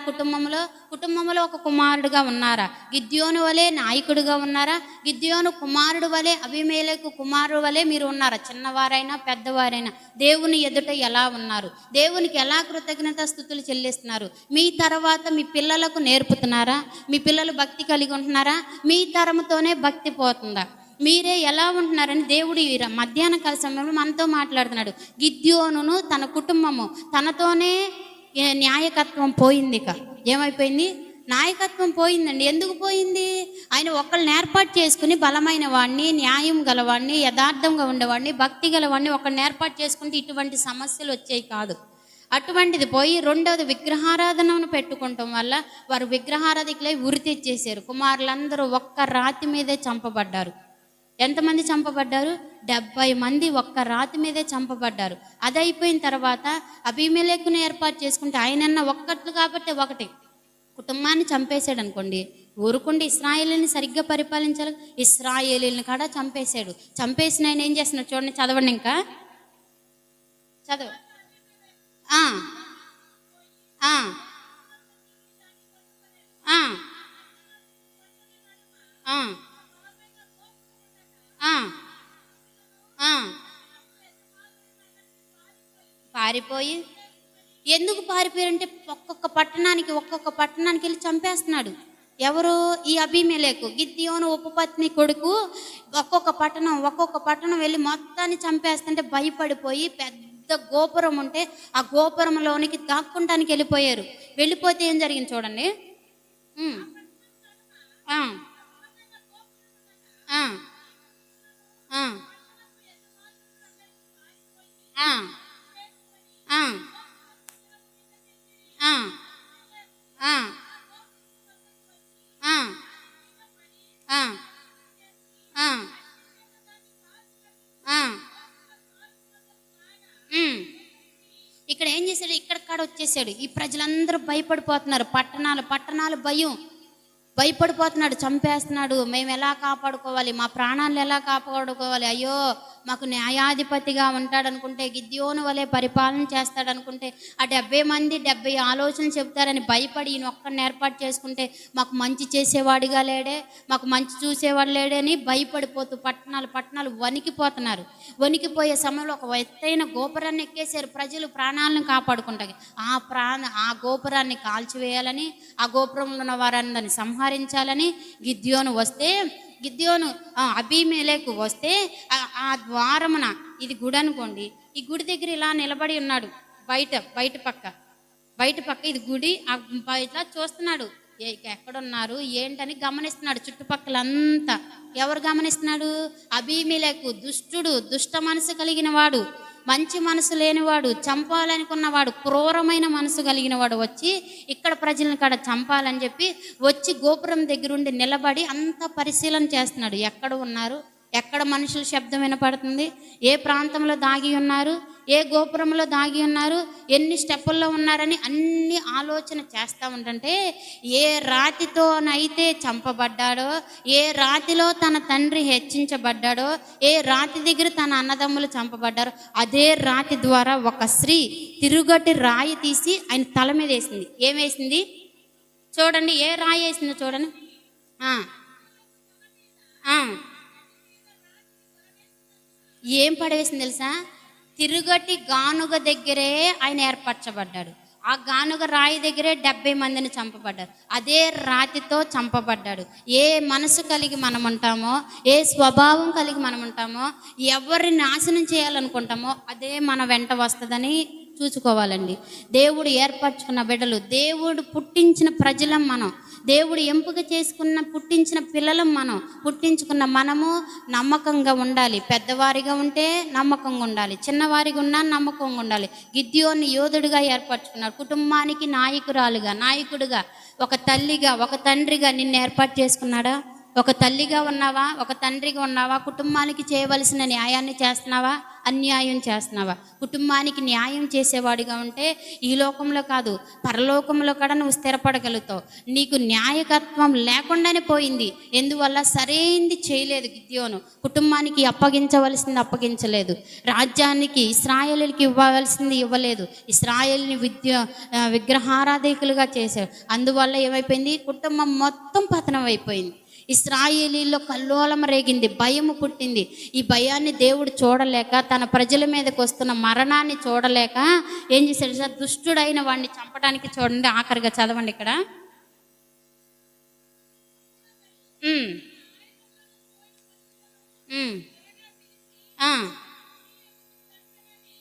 కుటుంబంలో ఒక కుమారుడుగా ఉన్నారా? గిద్యోను వలె నాయకుడిగా ఉన్నారా? గిద్యోను కుమారుడు వలె, అబీమెలెకు కుమారుడు వలె మీరు ఉన్నారా? చిన్నవారైనా పెద్దవారైనా దేవుని ఎదుట ఎలా ఉన్నారు? దేవునికి ఎలా కృతజ్ఞత స్థుతులు చెల్లిస్తున్నారు? మీ తర్వాత మీ పిల్లలకు నేర్పుతున్నారా? మీ పిల్లలు భక్తి కలిగి ఉంటున్నారా? మీ తరముతోనే భక్తి పోతుందా? మీరే ఎలా ఉంటున్నారని దేవుడు ఈ మధ్యాహ్న కాల సమయంలో మనతో మాట్లాడుతున్నాడు. గిద్యోనును తన కుటుంబము తనతోనే న్యాయకత్వం పోయింది. ఇక ఏమైపోయింది? నాయకత్వం పోయిందండి. ఎందుకు పోయింది? ఆయన ఒకళ్ళని ఏర్పాటు చేసుకుని బలమైన వాడిని, న్యాయం గలవాడిని, యథార్థంగా ఉండేవాడిని, భక్తి గలవాడిని ఒకళ్ళని ఏర్పాటు చేసుకుంటే ఇటువంటి సమస్యలు వచ్చేవి కాదు. అటువంటిది పోయి రెండవది విగ్రహారాధనను పెట్టుకోవటం వల్ల వారు విగ్రహారాధికులై ఉరి తెచ్చేసారు. కుమారులందరూ ఒక్క రాతి మీదే చంపబడ్డారు. ఎంతమంది చంపబడ్డారు? 70 మంది ఒక్క రాతి మీదే చంపబడ్డారు. అది అయిపోయిన తర్వాత అబీమెలెకును ఏర్పాటు చేసుకుంటే ఆయనన్న ఒక్కట్లు కాబట్టి ఒకటి కుటుంబాన్ని చంపేశాడు అనుకోండి, ఊరుకుండి ఇశ్రాయేలుని సరిగ్గా పరిపాలించాలి. ఇశ్రాయేలుని కూడా చంపేశాడు. చంపేసిన ఆయన ఏం చేస్తున్నాడు చూడండి, చదవండి, ఇంకా చదవ. ఆ ఆ ఆ ఆ ఆ పారిపోయి, ఎందుకు పారిపోయారంటే ఒక్కొక్క పట్టణానికి వెళ్ళి చంపేస్తున్నాడు. ఎవరు? ఈ అబీమెలెకు, గిద్యోను ఉపపత్ని కొడుకు. ఒక్కొక్క పట్టణం వెళ్ళి మొత్తాన్ని చంపేస్తుంటే భయపడిపోయి పెద్ద గోపురం ఉంటే ఆ గోపురంలోనికి దాక్కుంటానికి వెళ్ళిపోతే ఏం జరిగింది చూడండి. ఆ ఆ ఆ ఆ ఆ ఆ ఆ ఆ ఆ ఆ ఇక్కడ ఏం చేశాడు? ఇక్కడ వచ్చేసాడు. ఈ ప్రజలందరూ భయపడిపోతున్నారు. పట్టణాలు భయపడిపోతున్నాడు. చంపేస్తున్నాడు. మేము ఎలా కాపాడుకోవాలి? మా ప్రాణాలను ఎలా కాపాడుకోవాలి? అయ్యో, మాకు న్యాయాధిపతిగా ఉంటాడనుకుంటే, గిద్యోను వలె పరిపాలన చేస్తాడనుకుంటే, ఆ 70 మంది 70 ఆలోచనలు చెప్తారని భయపడి ఈయన ఒక్కడిని ఏర్పాటు చేసుకుంటే మాకు మంచి చేసేవాడిగా లేడే, మాకు మంచి చూసేవాడు లేడే అని భయపడిపోతూ పట్టణాలు వణికిపోతున్నారు. వణికిపోయే సమయంలో ఒక ఎత్తైన గోపురాన్ని ఎక్కేశారు ప్రజలు ప్రాణాలను కాపాడుకుంటారు. ఆ గోపురాన్ని కాల్చివేయాలని, ఆ గోపురంలో ఉన్న వారందరిని సంహరించాలని గిద్యోను అబీమెలెకు వస్తే ఆ ద్వారమున, ఇది గుడి అనుకోండి, ఈ గుడి దగ్గర ఇలా నిలబడి ఉన్నాడు. బయట పక్క ఇది గుడి. ఇట్లా చూస్తున్నాడు, ఎక్కడున్నారు ఏంటని గమనిస్తున్నాడు చుట్టుపక్కలంతా. ఎవరు గమనిస్తున్నాడు? అబీమెలెకు దుష్ట మనసు కలిగిన వాడు, మంచి మనసు లేనివాడు, చంపాలనుకున్నవాడు, క్రూరమైన మనసు కలిగిన వాడు వచ్చి ఇక్కడ ప్రజలను కాడ చంపాలని చెప్పి వచ్చి గోపురం దగ్గరుండి నిలబడి అంతా పరిశీలన చేస్తున్నాడు. ఎక్కడ ఉన్నారు, ఎక్కడ మనుషుల శబ్దం వినపడుతుంది, ఏ ప్రాంతంలో దాగి ఉన్నారు, ఏ గోపురంలో దాగి ఉన్నారు, ఎన్ని స్టెప్పుల్లో ఉన్నారని అన్ని ఆలోచన చేస్తూ ఉంటుంటే, ఏ రాతితోనైతే చంపబడ్డాడో, ఏ రాతిలో తన తండ్రి హెచ్చించబడ్డాడో, ఏ రాతి దగ్గర తన అన్నదమ్ములు చంపబడ్డారో, అదే రాతి ద్వారా ఒక స్త్రీ తిరుగటి రాయి తీసి ఆయన తల మీద వేసింది. ఏమేసింది చూడండి, ఏ రాయి వేసిందో చూడండి. ఏం పడవేసింది తెలుసా? తిరుగటి గానుగ దగ్గరే ఆయన ఏర్పరచబడ్డాడు. ఆ గానుగ రాయి దగ్గరే 70 మందిని చంపబడ్డారు. అదే రాతితో చంపబడ్డాడు. ఏ మనసు కలిగి మనం ఉంటామో, ఏ స్వభావం కలిగి మనం ఉంటామో, ఎవరిని నాశనం చేయాలనుకుంటామో అదే మన వెంట వస్తుందని చూసుకోవాలండి. దేవుడు ఏర్పరచుకున్న బిడ్డలు, దేవుడు పుట్టించిన ప్రజలం మనం, దేవుడు ఎంపిక చేసుకున్న పుట్టించిన పిల్లలం మనం. మనము నమ్మకంగా ఉండాలి. పెద్దవారిగా ఉంటే నమ్మకంగా ఉండాలి, చిన్నవారిగా ఉన్నా నమ్మకంగా ఉండాలి. గిద్యోన్ని యోధుడిగా ఏర్పరచుకున్నాడు. కుటుంబానికి నాయకుడిగా, ఒక తల్లిగా, ఒక తండ్రిగా నిన్ను ఏర్పాటు చేసుకున్నాడా? ఒక తల్లిగా ఉన్నావా? ఒక తండ్రిగా ఉన్నావా? కుటుంబానికి చేయవలసిన న్యాయాన్ని చేస్తున్నావా? అన్యాయం చేస్తున్నావా? కుటుంబానికి న్యాయం చేసేవాడిగా ఉంటే ఈ లోకంలో కాదు, పరలోకంలో కూడా నువ్వు స్థిరపడగలుగుతావు. నీకు న్యాయకత్వం లేకుండానే పోయింది. ఎందువల్ల? సరైంది చేయలేదు గిద్యోను. కుటుంబానికి అప్పగించవలసింది అప్పగించలేదు, రాజ్యానికి ఇశ్రాయేలుకి ఇవ్వవలసింది ఇవ్వలేదు, ఇశ్రాయేలుని విగ్రహారాధికులుగా చేశారు. అందువల్ల ఏమైపోయింది? కుటుంబం మొత్తం పతనం అయిపోయింది. ఇశ్రాయేలీల్లో కల్లోలం రేగింది, భయము పుట్టింది. ఈ భయాన్ని దేవుడు చూడలేక, తన ప్రజల మీదకి వస్తున్న మరణాన్ని చూడలేక ఏం చేశాడు సార్? దుష్టుడైన వాడిని చంపడానికి, చూడండి ఆఖరిగా చదవండి ఇక్కడ.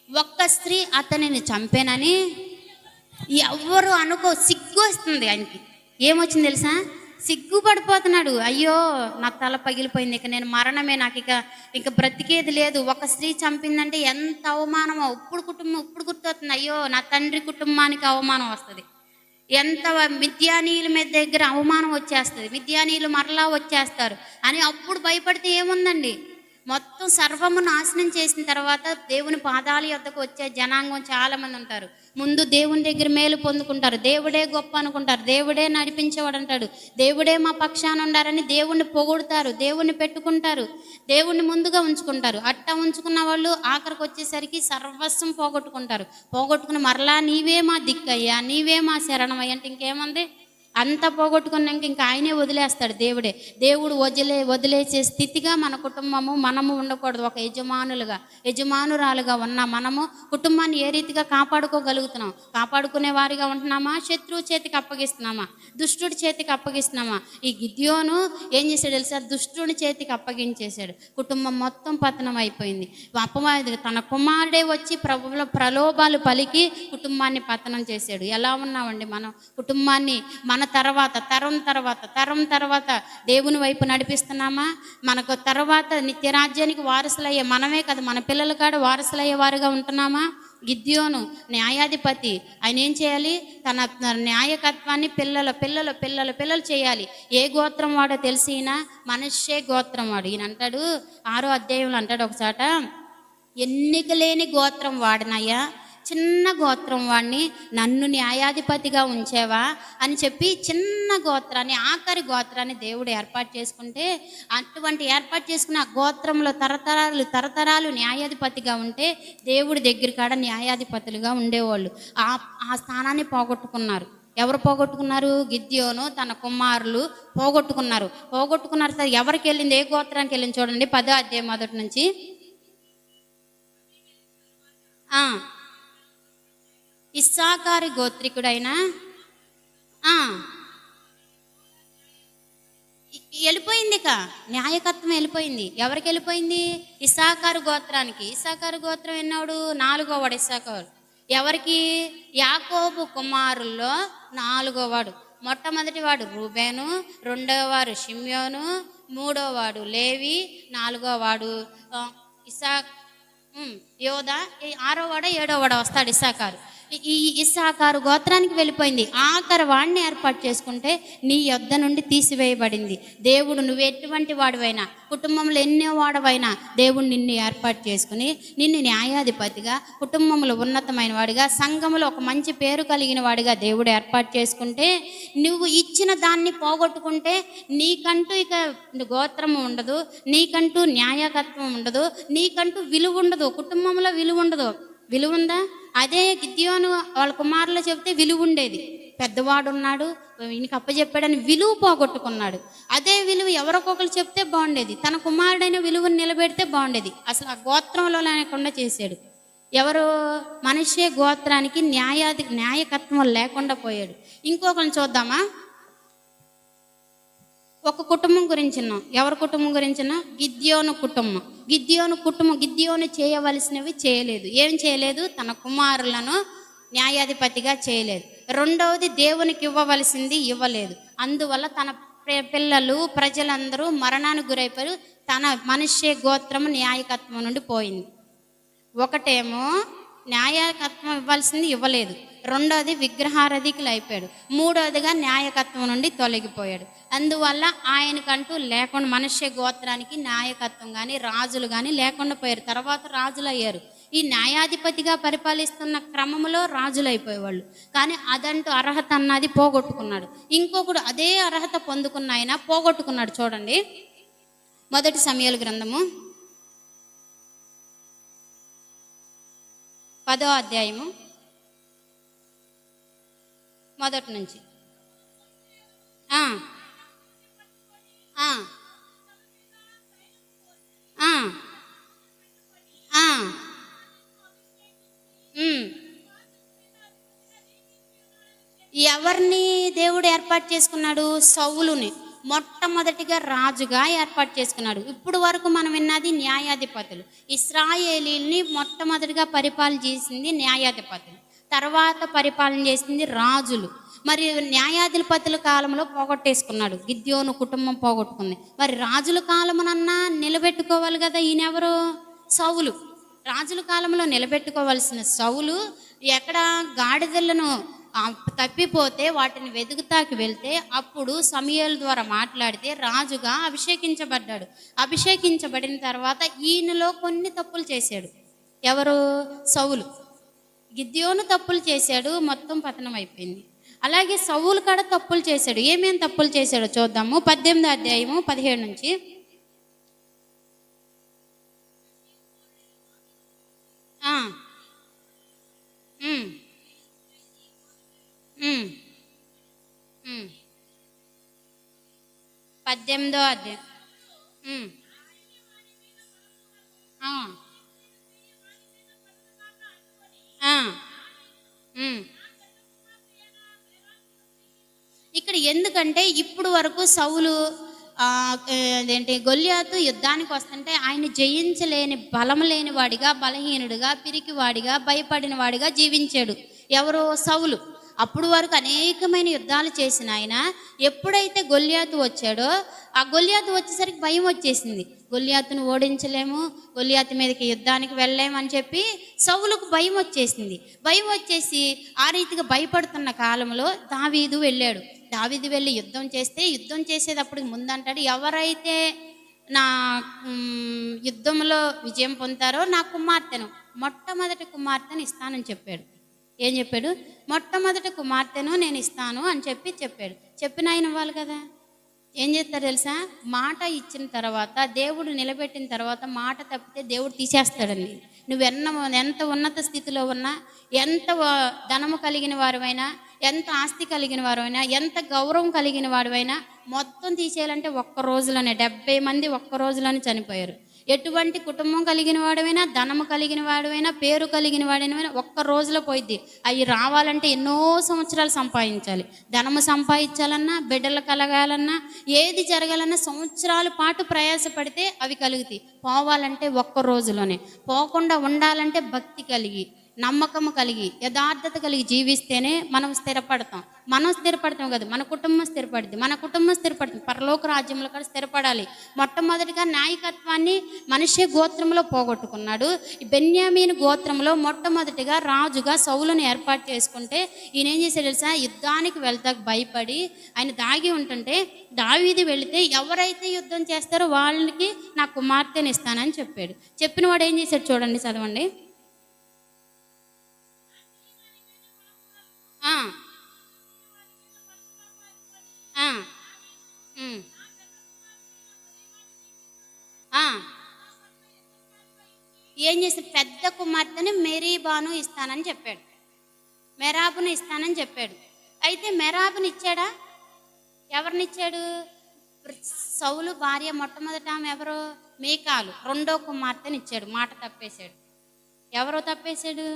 ఒక్క స్త్రీ అతనిని చంపేనని ఎవ్వరు సిగ్గు వస్తుంది ఆయనకి. ఏమొచ్చింది తెలుసా? సిగ్గుపడిపోతున్నాడు. అయ్యో నా తల పగిలిపోయింది, ఇక నేను మరణమే, నాకు ఇక బ్రతికేది లేదు. ఒక స్త్రీ చంపిందంటే ఎంత అవమానమో. ఇప్పుడు గుర్తొస్తుంది, అయ్యో నా తండ్రి కుటుంబానికి అవమానం వస్తుంది. ఎంత మిద్యానీయుల మీద దగ్గర అవమానం వచ్చేస్తుంది, మిద్యానీయులు మరలా వచ్చేస్తారు అని అప్పుడు భయపడితే ఏముందండి? మొత్తం సర్వము నాశనం చేసిన తర్వాత దేవుని పాదాల యొద్దకు వచ్చే జనాంగం చాలామంది ఉంటారు. ముందు దేవుని దగ్గర మేలు పొందుకుంటారు, దేవుడే గొప్ప అనుకుంటారు, దేవుడే నడిపించేవాడు అంటాడు, దేవుడే మా పక్షాన ఉండారని దేవుణ్ణి పొగుడుతారు, దేవుణ్ణి పెట్టుకుంటారు, దేవుణ్ణి ముందుగా ఉంచుకుంటారు. అట్టా ఉంచుకున్న వాళ్ళు ఆఖరికి వచ్చేసరికి సర్వస్వం పోగొట్టుకుని మరలా నీవే మా దిక్కయ్యా, నీవే మా శరణమయ్య అంటే ఇంకేముంది? అంతా పోగొట్టుకున్నాక ఇంకా ఆయనే వదిలేస్తాడు. దేవుడు వదిలేసే స్థితిగా మన కుటుంబము మనము ఉండకూడదు. ఒక యజమానురాలుగా ఉన్న మనము కుటుంబాన్ని ఏ రీతిగా కాపాడుకోగలుగుతున్నాం? కాపాడుకునే వారిగా ఉంటున్నామా? శత్రువు చేతికి అప్పగిస్తున్నామా? దుష్టుడి చేతికి అప్పగిస్తున్నామా? ఈ గిద్యోను ఏం చేశాడు తెలుసా? దుష్టుడి చేతికి అప్పగించేశాడు. కుటుంబం మొత్తం పతనం అయిపోయింది. తన కుమారుడే వచ్చి ప్రలోభాలు పలికి కుటుంబాన్ని పతనం చేశాడు. ఎలా ఉన్నామండి మనం? కుటుంబాన్ని మన తరం తర్వాత దేవుని వైపు నడిపిస్తున్నామా? మనకు తర్వాత నిత్యరాజ్యానికి వారసులయ్యే మనమే కదా, మన పిల్లల కాడ వారసులయ్యే వారుగా ఉంటున్నామా? గిద్యోను న్యాయాధిపతి, ఆయన ఏం చేయాలి? తన న్యాయకత్వాన్ని పిల్లలు చేయాలి. ఏ గోత్రం వాడో తెలిసి ఈయన మనష్షే గోత్రం వాడు. ఈయన అంటాడు 6వ అధ్యాయంలో అంటాడు ఒకసాట, ఎన్నిక లేని గోత్రం వాడినయ్యా, చిన్న గోత్రం వాడిని నన్ను న్యాయాధిపతిగా ఉంచేవా అని చెప్పి చిన్న గోత్రాన్ని, ఆఖరి గోత్రాన్ని దేవుడు ఏర్పాటు చేసుకుంటే, అటువంటి ఏర్పాటు చేసుకున్న ఆ గోత్రంలో తరతరాలు న్యాయాధిపతిగా ఉంటే దేవుడి దగ్గర కాడ న్యాయాధిపతులుగా ఉండేవాళ్ళు. ఆ స్థానాన్ని పోగొట్టుకున్నారు. ఎవరు పోగొట్టుకున్నారు? గిద్యోను తన కుమారులు పోగొట్టుకున్నారు. ఎవరికి వెళ్ళింది? ఏ గోత్రానికి వెళ్ళింది? చూడండి 10వ అధ్యాయం మొదటి నుంచి. ఇస్సాకారు గోత్రికుడైన వెళ్ళిపోయింది. ఇక న్యాయకత్వం వెళ్ళిపోయింది. ఎవరికి వెళ్ళిపోయింది? ఇస్సాకారు గోత్రానికి. ఇస్సాకారు గోత్రం ఎన్నోడు? 4వ వాడు ఇస్సాకారు. ఎవరికి? యాకోబు కుమారుల్లో 4వ వాడు. మొట్టమొదటి వాడు రూబేను, 2వ వాడు షిమ్యోను, 3వ వాడు లేవి, 4వ వాడు యోదా, 6వ వాడ 7వ వాడ వస్తాడు ఇస్సాకారు. ఈ ఇస్సాకారు గోత్రానికి వెళ్ళిపోయింది. ఆఖరి వాడిని ఏర్పాటు చేసుకుంటే నీ యొద్ద నుండి తీసివేయబడింది. దేవుడు నువ్వు ఎటువంటి వాడివైనా, కుటుంబంలో ఎన్నో వాడవైనా దేవుడు నిన్ను ఏర్పాటు చేసుకుని నిన్ను న్యాయాధిపతిగా, కుటుంబంలో ఉన్నతమైన వాడిగా, సంఘంలో ఒక మంచి పేరు కలిగిన వాడిగా దేవుడు ఏర్పాటు చేసుకుంటే, నువ్వు ఇచ్చిన దాన్ని పోగొట్టుకుంటే నీకంటూ ఇక గోత్రము ఉండదు, నీకంటూ న్యాయకత్వం ఉండదు, నీకంటూ విలువ ఉండదు, కుటుంబంలో విలువ ఉండదు. విలువ ఉందా? అదే గిద్యోను వాళ్ళ కుమారులు చెప్తే విలువ ఉండేది. పెద్దవాడు ఉన్నాడు, ఈయనకి అప్పచెప్పాడని విలువ పోగొట్టుకున్నాడు. అదే విలువ ఎవరికొకరు చెప్తే బాగుండేది, తన కుమారుడైన విలువను నిలబెడితే బాగుండేది. అసలు ఆ గోత్రంలో లేకుండా చేశాడు. ఎవరు? మనష్షే గోత్రానికి న్యాయకత్వం లేకుండా పోయాడు. ఇంకొకరిని చూద్దామా? ఒక కుటుంబం గురించిన్నాం. ఎవరి కుటుంబం గురించినా? గిద్యోను కుటుంబం. గిద్యోను చేయవలసినవి చేయలేదు. ఏం చేయలేదు? తన కుమారులను న్యాయాధిపతిగా చేయలేదు. రెండవది దేవునికి ఇవ్వవలసింది ఇవ్వలేదు. అందువల్ల తన పిల్లలు ప్రజలందరూ మరణానికి గురైపోయారు. తన మనష్షే గోత్రము న్యాయకత్వం నుండి పోయింది. ఒకటేమో న్యాయకత్వం ఇవ్వాల్సింది ఇవ్వలేదు, రెండోది విగ్రహారాధికులు అయిపోయాడు, మూడోదిగా న్యాయకత్వం నుండి తొలగిపోయాడు. అందువల్ల ఆయనకంటూ లేకుండా మనష్షే గోత్రానికి నాయకత్వం కానీ రాజులు కానీ లేకుండా పోయారు. తర్వాత రాజులు అయ్యారు. ఈ న్యాయాధిపతిగా పరిపాలిస్తున్న క్రమంలో రాజులు అయిపోయేవాళ్ళు. కానీ అదంటూ అర్హత అన్నది పోగొట్టుకున్నాడు. ఇంకొకడు అదే అర్హత పొందుకున్న ఆయన పోగొట్టుకున్నాడు. చూడండి 1 సమూయేలు గ్రంథము 10వ అధ్యాయము మొదటి నుంచి. ఎవరిని దేవుడు ఏర్పాటు చేసుకున్నాడు? సౌలుని మొట్టమొదటిగా రాజుగా ఏర్పాటు చేసుకున్నాడు. ఇప్పుడు వరకు మనం విన్నది న్యాయాధిపతులు. ఇశ్రాయేలీల్ని మొట్టమొదటిగా పరిపాలన చేసింది న్యాయాధిపతులు, తర్వాత పరిపాలన చేసింది రాజులు. మరి న్యాయాధిపతుల కాలంలో పోగొట్టేసుకున్నాడు, గిద్యోను కుటుంబం పోగొట్టుకుంది. మరి రాజుల కాలమునన్నా నిలబెట్టుకోవాలి కదా, ఈయనెవరు? సౌలు. రాజుల కాలంలో నిలబెట్టుకోవాల్సిన సౌలు ఎక్కడ గాడిదలను తప్పిపోతే వాటిని వెతుకుతాకి వెళ్తే అప్పుడు సమూయేలు ద్వారా మాట్లాడితే రాజుగా అభిషేకించబడ్డాడు. అభిషేకించబడిన తర్వాత ఈయనలో కొన్ని తప్పులు చేశాడు. ఎవరు? సౌలు. గిద్యోను తప్పులు చేశాడు, మొత్తం పతనం అయిపోయింది. అలాగే సౌలు కాడ తప్పులు చేశాడు. ఏమేం తప్పులు చేశాడో చూద్దాము. 18వ అధ్యాయము 17 నుంచి. ఉమ్, ఉమ్, ఉమ్. 18వ అధ్యాయం. ఉమ్, ఆ, ఆ, ఉమ్. ఇక్కడ ఎందుకంటే ఇప్పుడు వరకు సౌలు అదేంటి గొల్యాతు యుద్ధానికి వస్తుంటే ఆయన జయించలేని, బలం లేని వాడిగా, బలహీనుడిగా, పిరికివాడిగా, భయపడిన వాడిగా జీవించాడు. ఎవరు? సౌలు. అప్పుడు వరకు అనేకమైన యుద్ధాలు చేసిన ఆయన ఎప్పుడైతే గొల్యాతు వచ్చాడో ఆ గొల్యాతు వచ్చేసరికి భయం వచ్చేసింది. గొల్యాతును ఓడించలేము, గొల్యాతు మీదకి యుద్ధానికి వెళ్ళలేము అని చెప్పి సౌలుకు భయం వచ్చేసింది. భయం వచ్చేసి ఆ రీతిగా భయపడుతున్న కాలంలో దావీదు వెళ్ళాడు. దావీదు వెళ్ళి యుద్ధం చేసేటప్పటికి ముందంటాడు, ఎవరైతే నా యుద్ధంలో విజయం పొందుతారో నా కుమార్తెను, మొట్టమొదటి కుమార్తెను ఇస్తానని చెప్పాడు. ఏం చెప్పాడు? మొట్టమొదటి కుమార్తెను నేను ఇస్తాను అని చెప్పాడు. చెప్పిన ఆయన ఇవ్వాలి కదా. ఏం చేస్తారు తెలుసా? మాట ఇచ్చిన తర్వాత, దేవుడు నిలబెట్టిన తర్వాత మాట తప్పితే దేవుడు తీసేస్తాడండి. నువ్వు ఎంత ఉన్నత స్థితిలో ఉన్నా, ఎంత ధనము కలిగిన వారువైనా, ఎంత ఆస్తి కలిగిన వారైనా, ఎంత గౌరవం కలిగిన వాడివైనా మొత్తం తీసేయాలంటే ఒక్క రోజులోనే 70 మంది ఒక్క రోజులోనే చనిపోయారు. ఎటువంటి కుటుంబం కలిగిన వాడమైనా, ధనము కలిగిన వాడమైనా, పేరు కలిగిన వాడైనా ఒక్క రోజులో పోయిద్ది. అవి రావాలంటే ఎన్నో సంవత్సరాలు సంపాదించాలి. ధనము సంపాదించాలన్నా, బిడ్డలు కలగాలన్నా, ఏది జరగాలన్నా సంవత్సరాల పాటు ప్రయాసపడితే అవి కలుగుతాయి. పోవాలంటే ఒక్క రోజులోనే. పోకుండా ఉండాలంటే భక్తి కలిగి, నమ్మకము కలిగి, యథార్థత కలిగి జీవిస్తేనే మనం స్థిరపడతాం. మనం స్థిరపడతాం కదా, మన కుటుంబం స్థిరపడుతుంది. పరలోక రాజ్యంలో కూడా స్థిరపడాలి. మొట్టమొదటిగా నాయకత్వాన్ని మనిషి గోత్రంలో పోగొట్టుకున్నాడు. బెన్యామీను గోత్రంలో మొట్టమొదటిగా రాజుగా సౌలును ఏర్పాటు చేసుకుంటే ఈయన ఏం చేశాడు తెలుసా? యుద్ధానికి వెళ్తాక భయపడి ఆయన దాగి ఉంటుంటే దావీదు వెళితే ఎవరైతే యుద్ధం చేస్తారో వాళ్ళకి నా కుమార్తెని ఇస్తానని చెప్పాడు. చెప్పిన వాడు ఏం చేశాడు చూడండి, చదవండి. ఏం చేసి పెద్ద కుమార్తెని మెరీబాను ఇస్తానని చెప్పాడు, మెరాబును ఇస్తానని చెప్పాడు. అయితే మెరాబుని ఇచ్చాడా? ఎవరినిచ్చాడు? సౌలు భార్య మొట్టమొదట ఆమె ఎవరు? మీకాలు. రెండో కుమార్తెని ఇచ్చాడు. మాట తప్పేశాడు. ఎవరో తప్పేశాడు?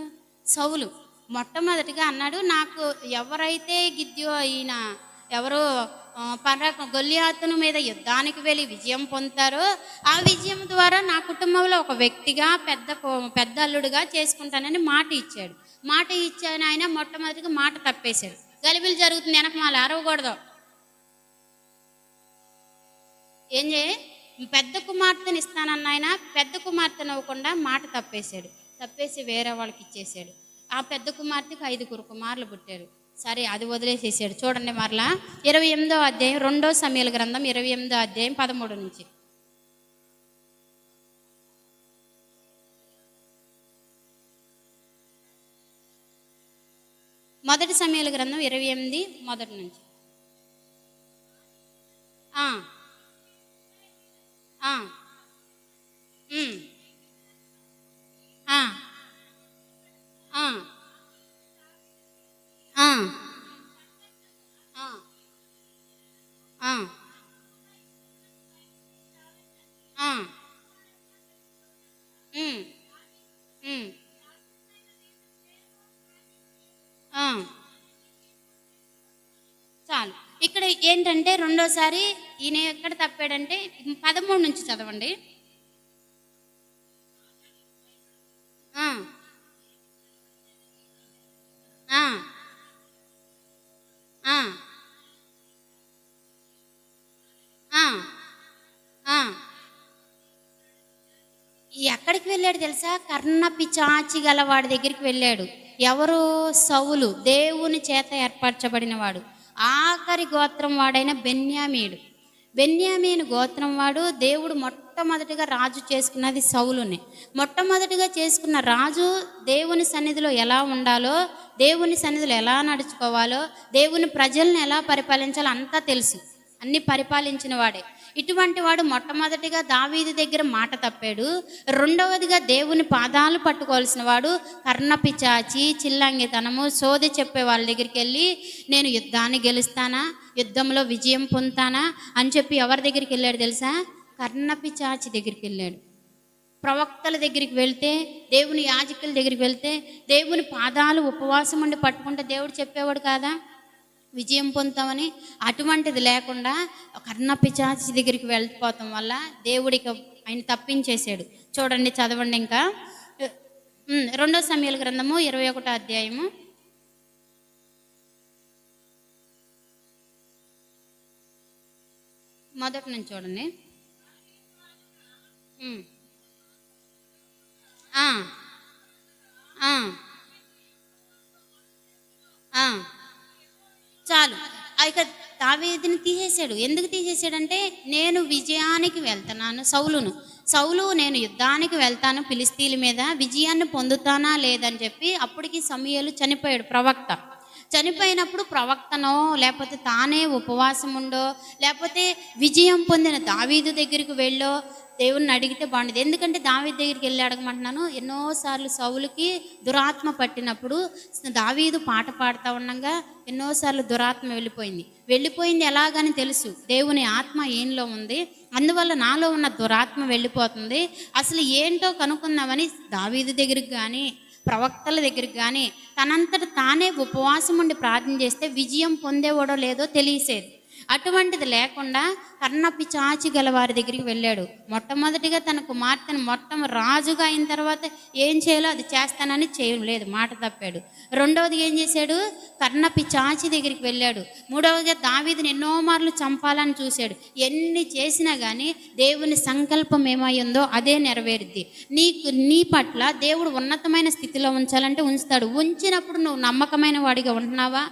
సౌలు. మొట్టమొదటిగా అన్నాడు, నాకు ఎవరైతే ఈయన ఎవరో గొల్యాతును మీద యుద్ధానికి వెళ్ళి విజయం పొందుతారో ఆ విజయం ద్వారా నా కుటుంబంలో ఒక వ్యక్తిగా పెద్ద అల్లుడుగా చేసుకుంటానని మాట ఇచ్చాడు. మాట ఇచ్చాను ఆయన మొట్టమొదటిగా మాట తప్పేశాడు. గలిబిలి జరుగుతుంది, వెనక మళ్ళీ అరవకూడదు. ఏం పెద్ద కుమార్తెని ఇస్తానన్న ఆయన పెద్ద కుమార్తెను అవ్వకుండా మాట తప్పేసి వేరే వాళ్ళకి ఇచ్చేసాడు. ఆ పెద్ద కుమార్తెకు 5 కుమారులు పుట్టారు. సరే, అది వదిలేసేసాడు. చూడండి మరలా 28వ అధ్యాయం, 2 సమూయేలు గ్రంథం 28వ అధ్యాయం 13 నుంచి. మొదటి సమూయేలు గ్రంథం 28 మొదటి నుంచి. చాలు. ఇక్కడ ఏంటంటే రెండోసారి ఈయన ఎక్కడ తప్పాడంటే 13 నుంచి చదవండి. ఎక్కడికి వెళ్ళాడు తెలుసా? కర్ణ పిచాచి గల వాడి దగ్గరికి వెళ్ళాడు. ఎవరు? సౌలు, దేవుని చేత ఏర్పరచబడిన వాడు. ఆఖరి గోత్రం వాడైన బెన్యామీడు. బెన్యామీను గోత్రం వాడు. దేవుడు మొట్టమొదటిగా రాజు చేసుకున్నది సౌలుని. మొట్టమొదటిగా చేసుకున్న రాజు దేవుని సన్నిధిలో ఎలా ఉండాలో, దేవుని సన్నిధిలో ఎలా నడుచుకోవాలో, దేవుని ప్రజల్ని ఎలా పరిపాలించాలో అంతా తెలుసు. అన్ని పరిపాలించిన వాడే. ఇటువంటి వాడు మొట్టమొదటిగా దావీదు దగ్గర మాట తప్పాడు. రెండవదిగా దేవుని పాదాలు పట్టుకోవాల్సిన వాడు కర్ణపిచాచి, చిల్లంగితనము, సోది చెప్పే వాళ్ళ దగ్గరికి వెళ్ళి నేను యుద్ధాన్ని గెలుస్తానా, యుద్ధంలో విజయం పొందుతానా అని చెప్పి ఎవరి దగ్గరికి వెళ్ళాడు తెలుసా? కర్ణపిచాచి దగ్గరికి వెళ్ళాడు. ప్రవక్తల దగ్గరికి వెళ్తే, దేవుని యాజకుల దగ్గరికి వెళ్తే, దేవుని పాదాలు ఉపవాసం ఉండి పట్టుకుంటే దేవుడు చెప్పేవాడు కాదా విజయం పొందుతామని? అటువంటిది లేకుండా కర్ణపిచాచి దగ్గరికి వెళ్ళిపోతాం వల్ల దేవుడికి ఆయన తప్పించేశాడు. చూడండి, చదవండి ఇంకా 2 సమూయేలు గ్రంథము 21వ అధ్యాయము మొదటి నుంచి చూడండి. చాలు. ఇక దావీదుని తీసేశాడు. ఎందుకు తీసేశాడంటే, నేను విజయానికి వెళ్తున్నాను, సౌలు నేను యుద్ధానికి వెళ్తాను, ఫిలిస్తీన్ల మీద విజయాన్ని పొందుతానా లేదని చెప్పి అప్పటికి సమూయేలు చనిపోయాడు, ప్రవక్త. చనిపోయినప్పుడు ప్రవక్తనో లేకపోతే తానే ఉపవాసం ఉండో లేకపోతే విజయం పొందిన దావీదు దగ్గరికి వెళ్ళో దేవుణ్ణి అడిగితే బాగుండేది. ఎందుకంటే దావీదు దగ్గరికి వెళ్ళి అడగమంటున్నాను. ఎన్నోసార్లు సౌలుకి దురాత్మ పట్టినప్పుడు దావీదు పాట పాడుతూ ఉండగా ఎన్నోసార్లు దురాత్మ వెళ్ళిపోయింది ఎలాగని తెలుసు. దేవుని ఆత్మ ఈయనలో ఉంది, అందువల్ల నాలో ఉన్న దురాత్మ వెళ్ళిపోతుంది, అసలు ఏంటో కనుక్కుందామని దావీదు దగ్గరికి కానీ ప్రవక్తల దగ్గరికి కానీ తనంతట తానే ఉపవాసం ఉండి ప్రార్థన చేస్తే విజయం పొందేవాడో లేదో తెలిసేది. అటువంటిది లేకుండా కర్ణపిచాచి గల వారి దగ్గరికి వెళ్ళాడు. మొట్టమొదటిగా తన కుమార్తెను రాజుగా అయిన తర్వాత ఏం చేయాలో అది చేస్తానని చేయలేదు, మాట తప్పాడు. రెండవది ఏం చేశాడు? కర్ణపిచాచి దగ్గరికి వెళ్ళాడు. మూడవదిగా దావీదుని ఎన్నో మార్లు చంపాలని చూశాడు. ఎన్ని చేసినా కానీ దేవుని సంకల్పం ఏమైందో అదే నెరవేరుద్ది. నీ పట్ల దేవుడు ఉన్నతమైన స్థితిలో ఉంచాలంటే ఉంచుతాడు. ఉంచినప్పుడు నువ్వు నమ్మకమైన వాడిగా ఉంటున్నావా?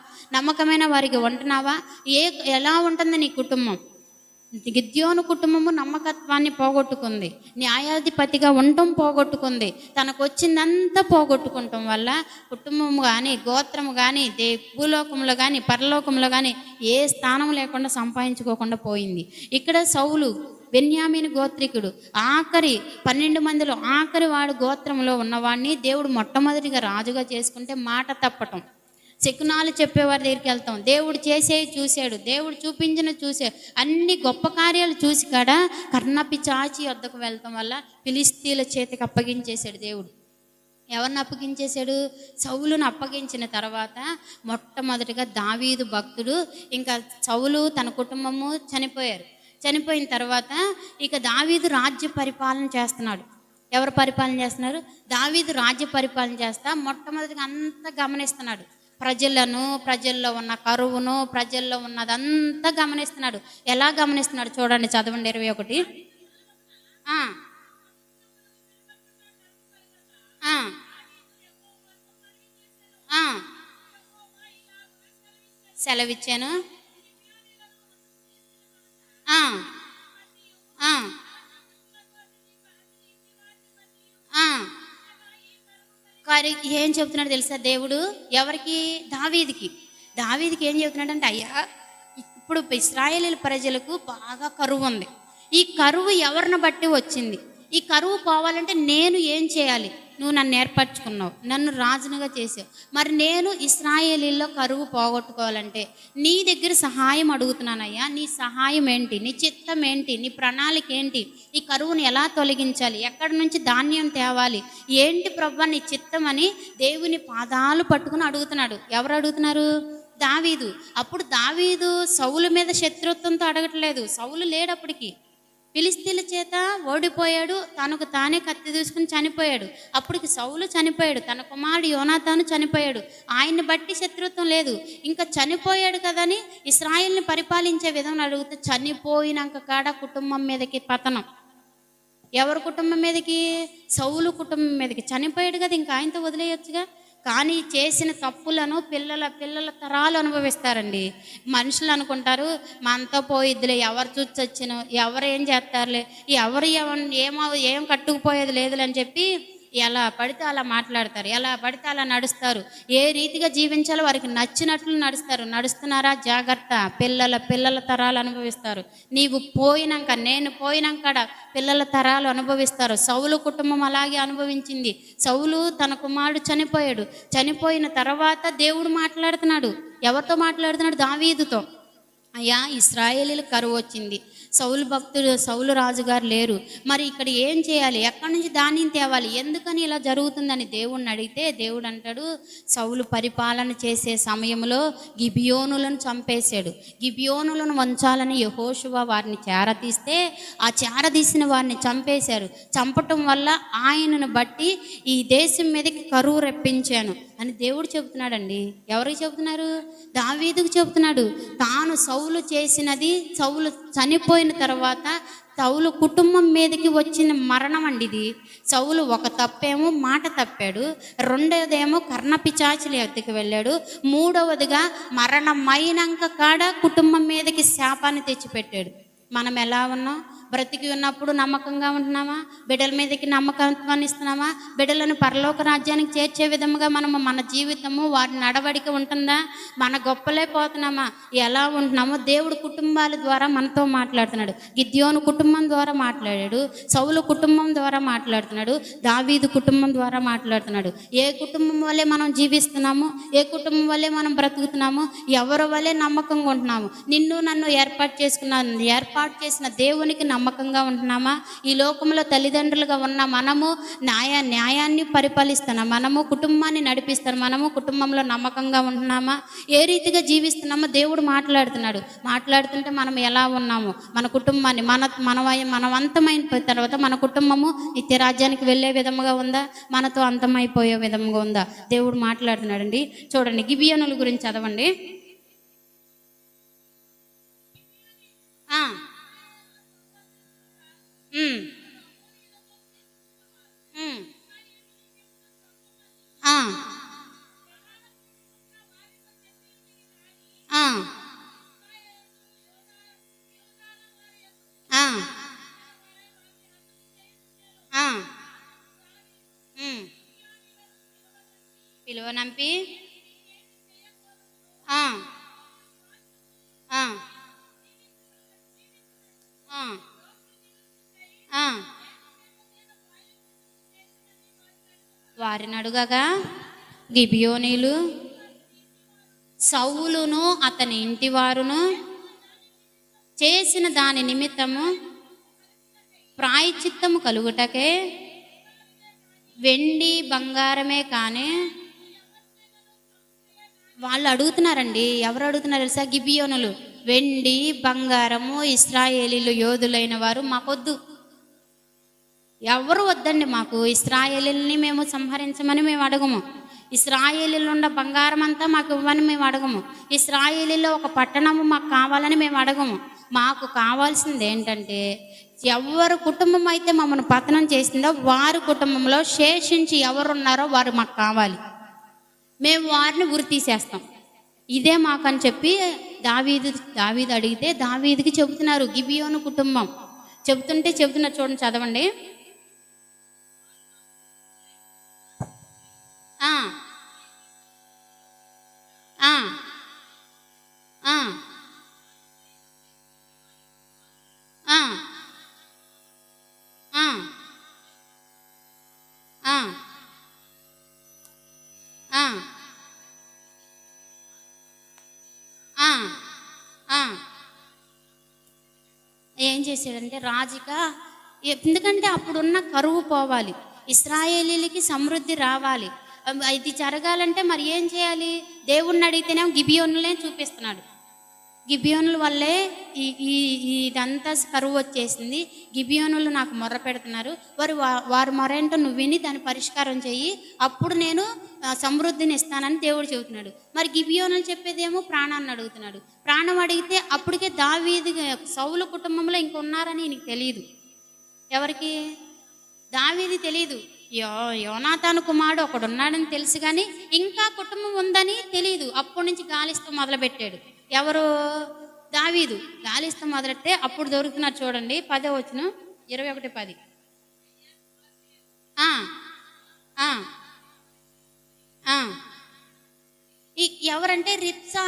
ఎలా ఉంటుంది నీ కుటుంబం? గిద్యోను కుటుంబము నమ్మకత్వాన్ని పోగొట్టుకుంది, న్యాయాధిపతిగా ఉండటం పోగొట్టుకుంది, తనకు వచ్చిందంతా పోగొట్టుకుంటాం వల్ల కుటుంబము కానీ గోత్రము కానీ భూలోకంలో కానీ పరలోకంలో కానీ ఏ స్థానం లేకుండా సంపాదించుకోకుండా పోయింది. ఇక్కడ సౌలు బెన్యామీను గోత్రికుడు, 12 మందిలో ఆఖరి వాడు గోత్రంలో ఉన్నవాడిని దేవుడు మొట్టమొదటిగా రాజుగా చేసుకుంటే మాట తప్పటం, శకునాలు చెప్పేవారి దగ్గరికి వెళ్తాం. దేవుడు చేసేవి చూశాడు, దేవుడు చూశాడు, అన్ని గొప్ప కార్యాలు చూసి కాడ కర్ణపిచాచి వద్దకు వెళ్తాం వల్ల ఫిలిస్తీన్ల చేతికి అప్పగించేశాడు దేవుడు. ఎవరిని అప్పగించేశాడు? సౌలును అప్పగించిన తర్వాత మొట్టమొదటిగా దావీదు భక్తుడు, ఇంకా సౌలు తన కుటుంబము చనిపోయిన తర్వాత ఇక దావీదు రాజ్య పరిపాలన చేస్తున్నాడు. ఎవరు పరిపాలన చేస్తున్నారు? దావీదు రాజ్య పరిపాలన చేస్తా మొట్టమొదటిగా అంతా గమనిస్తున్నాడు. ప్రజల్లో ఉన్న కరువును, ప్రజల్లో ఉన్నదంతా గమనిస్తున్నాడు. ఎలా గమనిస్తున్నాడు చూడండి, చదవండి 21. సెలవిచ్చాను. ఏం చెబుతున్నాడు తెలుసా దేవుడు? ఎవరికి? దావీదికి ఏం చెబుతున్నాడంటే, అయ్యా ఇప్పుడు ఇశ్రాయేలీయుల ప్రజలకు బాగా కరువు ఉంది. ఈ కరువు ఎవరిని బట్టి వచ్చింది? ఈ కరువు పోవాలంటే నేను ఏం చేయాలి? నువ్వు నన్ను ఏర్పరచుకున్నావు, నన్ను రాజునుగా చేసావు. మరి నేను ఇశ్రాయేలీల్లో కరువు పోగొట్టుకోవాలంటే నీ దగ్గర సహాయం అడుగుతున్నానయ్యా. నీ సహాయం ఏంటి? నీ చిత్తం ఏంటి? నీ ప్రణాళిక ఏంటి? ఈ కరువును ఎలా తొలగించాలి? ఎక్కడి నుంచి ధాన్యం తేవాలి? ఏంటి ప్రభువా నీ చిత్తం అని దేవుని పాదాలు పట్టుకుని అడుగుతున్నాడు. ఎవరు అడుగుతున్నారు? దావీదు. అప్పుడు దావీదు సౌలు మీద శత్రుత్వంతో అడగట్లేదు. సౌలు లేడప్పటికి, ఫిలిస్తీన్ల చేత ఓడిపోయాడు, తనకు తానే కత్తి దూసుకుని చనిపోయాడు. అప్పటికి సౌలు చనిపోయాడు, తన కుమారుడు యోనాతాను చనిపోయాడు. ఆయన్ని బట్టి శత్రుత్వం లేదు. ఇంకా చనిపోయాడు కదని ఇశ్రాయేల్ని పరిపాలించే విధంగా అడుగుతూ చనిపోయినాక కాడ కుటుంబం మీదకి పతనం. ఎవరి కుటుంబం మీదకి? సౌలు కుటుంబం మీదకి. చనిపోయాడు కదా, ఇంకా ఆయనతో వదిలేయొచ్చుగా. కానీ చేసిన తప్పులను పిల్లల పిల్లల తరాలు అనుభవిస్తారండి. మనుషులు అనుకుంటారు మనతో పోయిద్దిలే, ఎవరు చూసి వచ్చిన, ఎవరు ఏం చేస్తారులే, ఎవరు ఏం కట్టుకుపోయేది లేదులే అని చెప్పి ఎలా పడితే అలా మాట్లాడతారు, ఎలా పడితే అలా నడుస్తారు. ఏ రీతిగా జీవించాలో వారికి నచ్చినట్లు నడుస్తారు. నడుస్తున్నారా? జాగ్రత్త. పిల్లల తరాలు అనుభవిస్తారు. నీవు పోయినాక, నేను పోయినాక పిల్లల తరాలు అనుభవిస్తారు. సౌలు కుటుంబం అలాగే అనుభవించింది. సౌలు తన కుమారుడు చనిపోయాడు. చనిపోయిన తర్వాత దేవుడు మాట్లాడుతున్నాడు. ఎవరితో మాట్లాడుతున్నాడు? దావీదుతో. అయ్యా, ఇశ్రాయేలీలకు కరువు వచ్చింది, సౌలు రాజుగారు లేరు, మరి ఇక్కడ ఏం చేయాలి, ఎక్కడి నుంచి ధాన్యం తేవాలి, ఎందుకని ఇలా జరుగుతుందని దేవుడిని అడిగితే దేవుడు అంటాడు, సౌలు పరిపాలన చేసే సమయంలో గిబియోనులను చంపేశాడు. గిబియోనులను వంచాలని యెహోషువ వారిని చేరతీస్తే ఆ చేరదీసిన వారిని చంపేశారు. చంపటం వల్ల ఆయనను బట్టి ఈ దేశం మీదకి కరువు రప్పించాను అని దేవుడు చెబుతున్నాడండి. ఎవరికి చెబుతున్నారు? దావీదుకు చెబుతున్నాడు. తాను సౌలు చేసినది, సౌలు చనిపోయిన తర్వాత సౌలు కుటుంబం మీదకి వచ్చిన మరణం అండి ఇది. సౌలు ఒక తప్పేమో మాట తప్పాడు, రెండవదేమో కర్ణపిశాచుల ఎత్తుకు వెళ్ళాడు, మూడవదిగా మరణమైనాక కాడ కుటుంబం మీదకి శాపాన్ని తెచ్చిపెట్టాడు. మనం ఎలా ఉన్నాం? బ్రతికి ఉన్నప్పుడు నమ్మకంగా ఉంటున్నామా? బిడ్డల మీదకి నమ్మకత్వాన్ని ఇస్తున్నామా? బిడ్డలను పరలోక రాజ్యానికి చేర్చే విధముగా మనము మన జీవితము వారి నడవడిక ఉంటుందా? మన గొప్పలే పోతున్నామా? ఎలా ఉంటున్నామో దేవుడు కుటుంబాల ద్వారా మనతో మాట్లాడుతున్నాడు. గిద్యోను కుటుంబం ద్వారా మాట్లాడాడు, సౌలు కుటుంబం ద్వారా మాట్లాడుతున్నాడు, దావీదు కుటుంబం ద్వారా మాట్లాడుతున్నాడు. ఏ కుటుంబం వల్లే మనం జీవిస్తున్నాము, ఏ కుటుంబం వల్లే మనం బ్రతుకుతున్నాము, ఎవరి వల్లే నమ్మకంగా ఉంటున్నాము? నిన్ను నన్ను ఏర్పాటు చేసిన దేవునికి నమ్మకంగా ఉంటున్నామా? ఈ లోకంలో తల్లిదండ్రులుగా ఉన్న మనము న్యాయాన్ని పరిపాలిస్తున్నాం, మనము కుటుంబాన్ని నడిపిస్తాం, మనము కుటుంబంలో నమ్మకంగా ఉంటున్నామా? ఏ రీతిగా జీవిస్తున్నామో దేవుడు మాట్లాడుతుంటే మనం ఎలా ఉన్నాము? మన కుటుంబాన్ని మనవంతమైన తర్వాత మన కుటుంబము నిత్య రాజ్యానికి వెళ్ళే విధముగా ఉందా, మనతో అంతమైపోయే విధముగా ఉందా? దేవుడు మాట్లాడుతున్నాడండి. చూడండి, గిబియోనుల గురించి చదవండి. పిలువనంపి వారిని అడుగగా గిబియోనీలు సౌలును అతని ఇంటి వారును చేసిన దాని నిమిత్తము ప్రాయశ్చిత్తము కలుగుటకే వెండి బంగారమే కానీ వాళ్ళు అడుగుతున్నారండి. ఎవరు అడుగుతున్నారు తెలుసా? గిబియోనులు. వెండి బంగారము ఇశ్రాయేలీలు యోధులైన వారు మాకొద్దు, ఎవరు వద్దండి మాకు. ఇశ్రాయేలీల్ని మేము సంహరించమని మేము అడగము, ఇశ్రాయేలీలో ఉన్న బంగారం అంతా మాకు ఇవ్వని మేము అడగము, ఇశ్రాయేలీలో ఒక పట్టణము మాకు కావాలని మేము అడగము. మాకు కావాల్సింది ఏంటంటే, ఎవరు కుటుంబం అయితే మమ్మల్ని పతనం చేసిందో వారి కుటుంబంలో శేషించి ఎవరున్నారో వారు మాకు కావాలి, మేము వారిని ఉరి తీసేస్తాం, ఇదే మాకని చెప్పి దావీదు అడిగితే దావీదుకి చెబుతున్నారు గిబియోను కుటుంబం. చెబుతున్నారు, చూడండి, చదవండి. ఏం చేశాడంటే రాజుగా, ఎందుకంటే అప్పుడున్న కరువు పోవాలి, ఇశ్రాయేలీలకి సమృద్ధి రావాలి, ఇది జరగాలంటే మరి ఏం చేయాలి? దేవుణ్ణి అడిగితేనేమో గిబియోనులే చూపిస్తున్నాడు. గిబియోనుల వల్లే ఇదంతా కరువు వచ్చేసింది, గిబియోనులు నాకు మొర్ర పెడుతున్నారు, వారి మొర ఏంటో నువ్వు విని దాని పరిష్కారం చెయ్యి, అప్పుడు నేను సమృద్ధిని ఇస్తానని దేవుడు చెబుతున్నాడు. మరి గిబియోనులు చెప్పేదేమో ప్రాణాన్ని అడుగుతున్నాడు. ప్రాణం అడిగితే అప్పటికే దావీదు సౌలు కుటుంబంలో ఇంకొన్నారని నీకు తెలియదు. ఎవరికి? దావీదు తెలియదు. యోనాతాను కుమారుడు ఒకడున్నాడని తెలుసు కానీ ఇంకా కుటుంబం ఉందని తెలియదు. అప్పటి నుంచి గాలిస్తూ మొదలుపెట్టాడు. ఎవరు? దావీదు. గాలిస్తూ మొదలెడితే అప్పుడు దొరుకుతున్నారు చూడండి. 10వ వచనం, 21:10. ఆ ఆ ఆ ఎవరంటే రిప్సా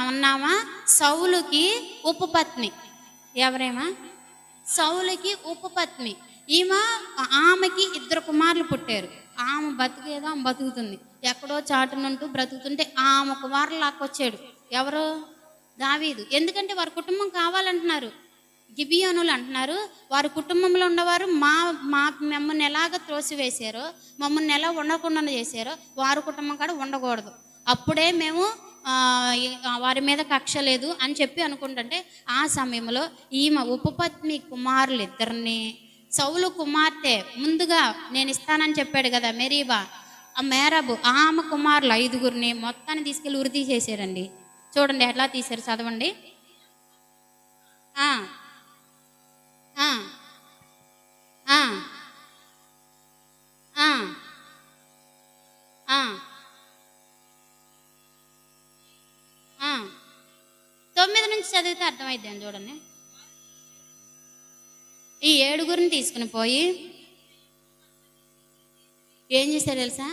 అన్నామా సౌలుకి ఉపపత్ని. ఎవరేమా? సౌలుకి ఉపపత్ని. ఆమెకి 2 కుమారులు పుట్టారు. ఆమె బతికేదో ఆమె బతుకుతుంది. ఎక్కడో చాటునుంటూ బ్రతుకుతుంటే ఆమె కుమారులు లాక్కొచ్చాడు. ఎవరు? దావీదు. ఎందుకంటే వారి కుటుంబం కావాలంటున్నారు. గిబియోనులు అంటున్నారు, వారి కుటుంబంలో ఉన్నవారు మమ్మల్ని ఎలాగ త్రోసివేశారో, మమ్మల్ని ఎలా ఉండకుండా చేశారో వారి కుటుంబం కూడా ఉండకూడదు. అప్పుడే మేము వారి మీద కక్ష లేదు అని చెప్పి అనుకుంటుంటే ఆ సమయంలో ఈమె ఉపపత్ని కుమారులు 2 సౌలు కుమార్తె ముందుగా నేను ఇస్తానని చెప్పాడు కదా మెరీబా, ఆ మేరబు, ఆమె కుమారులు 5 మొత్తాన్ని తీసుకెళ్ళి ఉరి తీసేశారండి. చూడండి ఎట్లా తీశారు, చదవండి. ఆ ఆ ఆ ఆ ఆ 9 నుంచి చదివితే అర్థమైద్దాం. చూడండి, ఈ 7 తీసుకుని పోయి ఏం చేశారు తెలుసా?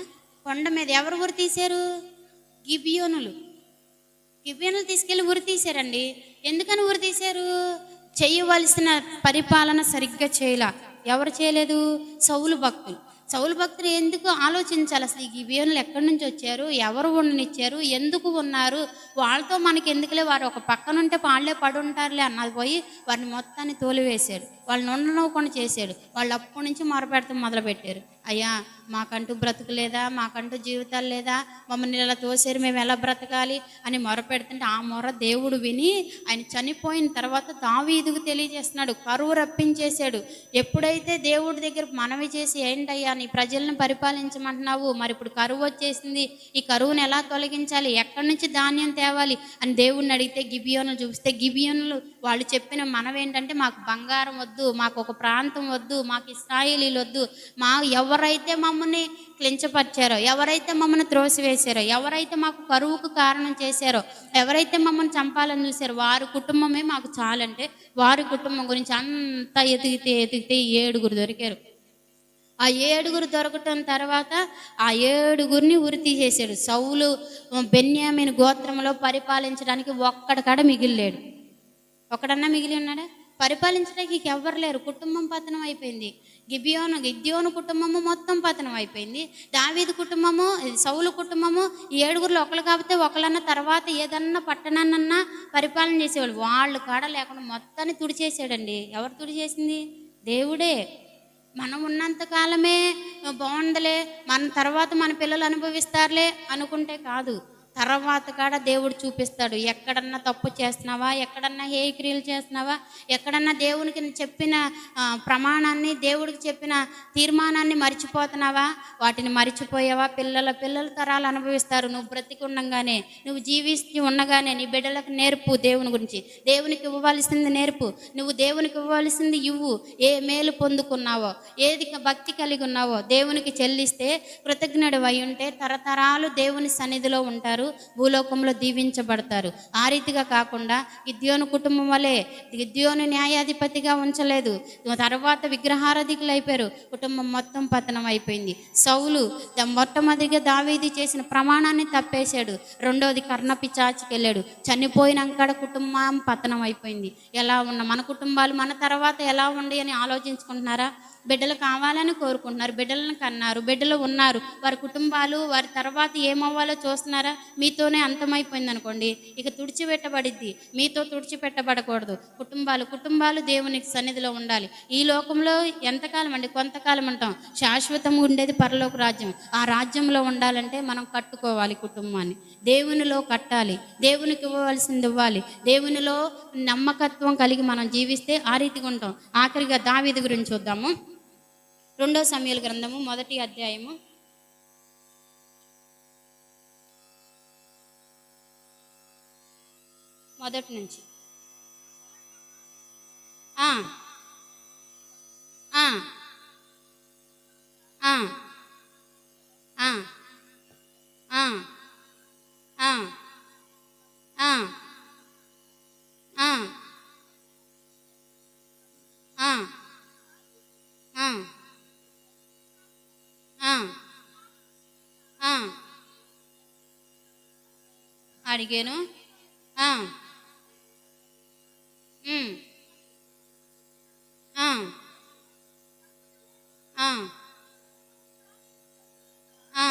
కొండ మీద ఎవరు ఉరి తీశారు? గిబియోనులు తీసుకెళ్ళి ఉరి తీశారండి. ఎందుకని ఉరి తీశారు? చేయవలసిన పరిపాలన సరిగ్గా చేయలా. ఎవరు చేయలేదు? సౌలు భక్తులు ఎందుకు ఆలోచించాలి? అసలు ఈ గిబియోనులు ఎక్కడి నుంచి వచ్చారు, ఎవరు ఉండనిచ్చారు, ఎందుకు ఉన్నారు, వాళ్ళతో మనకి ఎందుకులే, వారు ఒక పక్కనుంటే వాళ్ళే పడి ఉంటారులే అన్నది పోయి వారిని మొత్తాన్ని తోలివేశాడు. వాళ్ళని ఉండనవ్వకుండా చేశాడు. వాళ్ళు అప్పటి నుంచి మొరపెడతాం మొదలుపెట్టారు. అయ్యా మాకంటూ బ్రతుకు లేదా, మాకంటూ జీవితాలు లేదా, మమ్మల్ని ఇలా తోసారు, మేము ఎలా బ్రతకాలి అని మొరపెడుతుంటే ఆ మొర దేవుడు విని ఆయన చనిపోయిన తర్వాత దావీదుకు తెలియజేస్తున్నాడు. కరువు రప్పించేశాడు. ఎప్పుడైతే దేవుడి దగ్గర మనవి చేసి, ఏంటయ్యా నీ ప్రజలను పరిపాలించమంటున్నావు, మరి ఇప్పుడు కరువు వచ్చేసింది, ఈ కరువును ఎలా తొలగించాలి, ఎక్కడి నుంచి ధాన్యం తేవాలి అని దేవుడిని అడిగితే గిబియోనులు చూపిస్తే, గిబియోనులు వాళ్ళు చెప్పిన మనవేంటంటే మాకు బంగారం వద్దు, మాకు ఒక ప్రాంతం వద్దు, మాకు ఇశ్రాయేలీలు వద్దు, ఎవరైతే మమ్మల్ని క్లించపరిచారో, ఎవరైతే మమ్మల్ని త్రోసివేశారో, ఎవరైతే మాకు కరువుకు కారణం చేశారో, ఎవరైతే మమ్మల్ని చంపాలని చూశారో వారి కుటుంబమే మాకు చాలంటే వారి కుటుంబం గురించి అంతా ఎతికితే 7 దొరికారు. ఆ 7 దొరకటం తర్వాత ఆ 7 ఉరి తీసేశాడు. సౌలు బెన్యామీను గోత్రంలో పరిపాలించడానికి ఒక్కడికాడ మిగిలిలేడు. ఒకడన్నా మిగిలి ఉన్నాడా? పరిపాలించడానికి ఎవ్వరు లేరు. కుటుంబం పతనం అయిపోయింది. గిద్యోను కుటుంబము మొత్తం పతనం అయిపోయింది. దావీదు కుటుంబము, సౌలు కుటుంబము, 7 ఒకళ్ళు కాకపోతే ఒకళ్ళన్న తర్వాత ఏదన్నా పట్టణాన్నన్నా పరిపాలన చేసేవాళ్ళు. వాళ్ళు కాడ లేకుండా మొత్తాన్ని తుడిచేసాడండి. ఎవరు తుడిచేసింది? దేవుడే. మనం ఉన్నంత కాలమే బాగుండలే, మన తర్వాత మన పిల్లలు అనుభవిస్తారులే అనుకుంటే కాదు. తర్వాత కాడ దేవుడు చూపిస్తాడు. ఎక్కడన్నా తప్పు చేస్తున్నావా, ఎక్కడన్నా హేయక్రియలు చేస్తున్నావా, ఎక్కడన్నా దేవునికి చెప్పిన ప్రమాణాన్ని, దేవుడికి చెప్పిన తీర్మానాన్ని మర్చిపోతున్నావా, వాటిని మర్చిపోయావా, పిల్లల తరాలు అనుభవిస్తారు. నువ్వు బ్రతికి ఉండగానే, నువ్వు జీవిస్తూ ఉండగానే నీ బిడ్డలకు నేర్పు దేవుని గురించి. దేవునికి ఇవ్వవలసింది నేర్పు. నువ్వు దేవునికి ఇవ్వవలసింది ఇవ్వు. ఏ మేలు పొందుకున్నావో, ఏది భక్తి కలిగి ఉన్నావో దేవునికి చెల్లిస్తే, కృతజ్ఞుడు అయి ఉంటే తరతరాలు దేవుని సన్నిధిలో ఉంటారు, భూలోకంలో దీవించబడతారు. ఆ రీతిగా కాకుండా గిద్యోను కుటుంబం వలె గిద్యోను న్యాయాధిపతిగా ఉంచలేదు. తర్వాత విగ్రహారాధికులు అయిపోయారు. కుటుంబం మొత్తం పతనం అయిపోయింది. సౌలు మొట్టమొదటిగా దావీదు చేసిన ప్రమాణాన్ని తప్పేశాడు. రెండోది కర్ణపిచాచికి వెళ్ళాడు. చనిపోయినాక కుటుంబం పతనం అయిపోయింది. ఎలా ఉన్న మన కుటుంబాలు మన తర్వాత ఎలా ఉండి అని ఆలోచించుకుంటున్నారా? బిడ్డలు కావాలని కోరుకుంటున్నారు, బిడ్డలను కన్నారు, బిడ్డలు ఉన్నారు, వారి కుటుంబాలు వారి తర్వాత ఏమవ్వాలో చూస్తున్నారా? మీతోనే అంతమైపోయింది అనుకోండి, ఇక తుడిచిపెట్టబడిద్ది. మీతో తుడిచిపెట్టబడకూడదు. కుటుంబాలు దేవునికి సన్నిధిలో ఉండాలి. ఈ లోకంలో ఎంతకాలం అండి? కొంతకాలం ఉంటాం. శాశ్వతంగా ఉండేది పరలోక రాజ్యం. ఆ రాజ్యంలో ఉండాలంటే మనం కట్టుకోవాలి కుటుంబాన్ని, దేవునిలో కట్టాలి, దేవునికి ఇవ్వవలసింది ఇవ్వాలి, దేవునిలో నమ్మకత్వం కలిగి మనం జీవిస్తే ఆ రీతిగా ఉంటాం. ఆఖరిగా దావీదు గురించి చూద్దాము. 2 సమూయేలు గ్రంథము 1వ అధ్యాయము 1 నుంచి. ఆ, ఆ, ఆ, ఆ, ఆ, ఆ, ఆ, ఆ, అడిగాను. ఆ, ఉమ్, ఆ, ఆ, ఆ,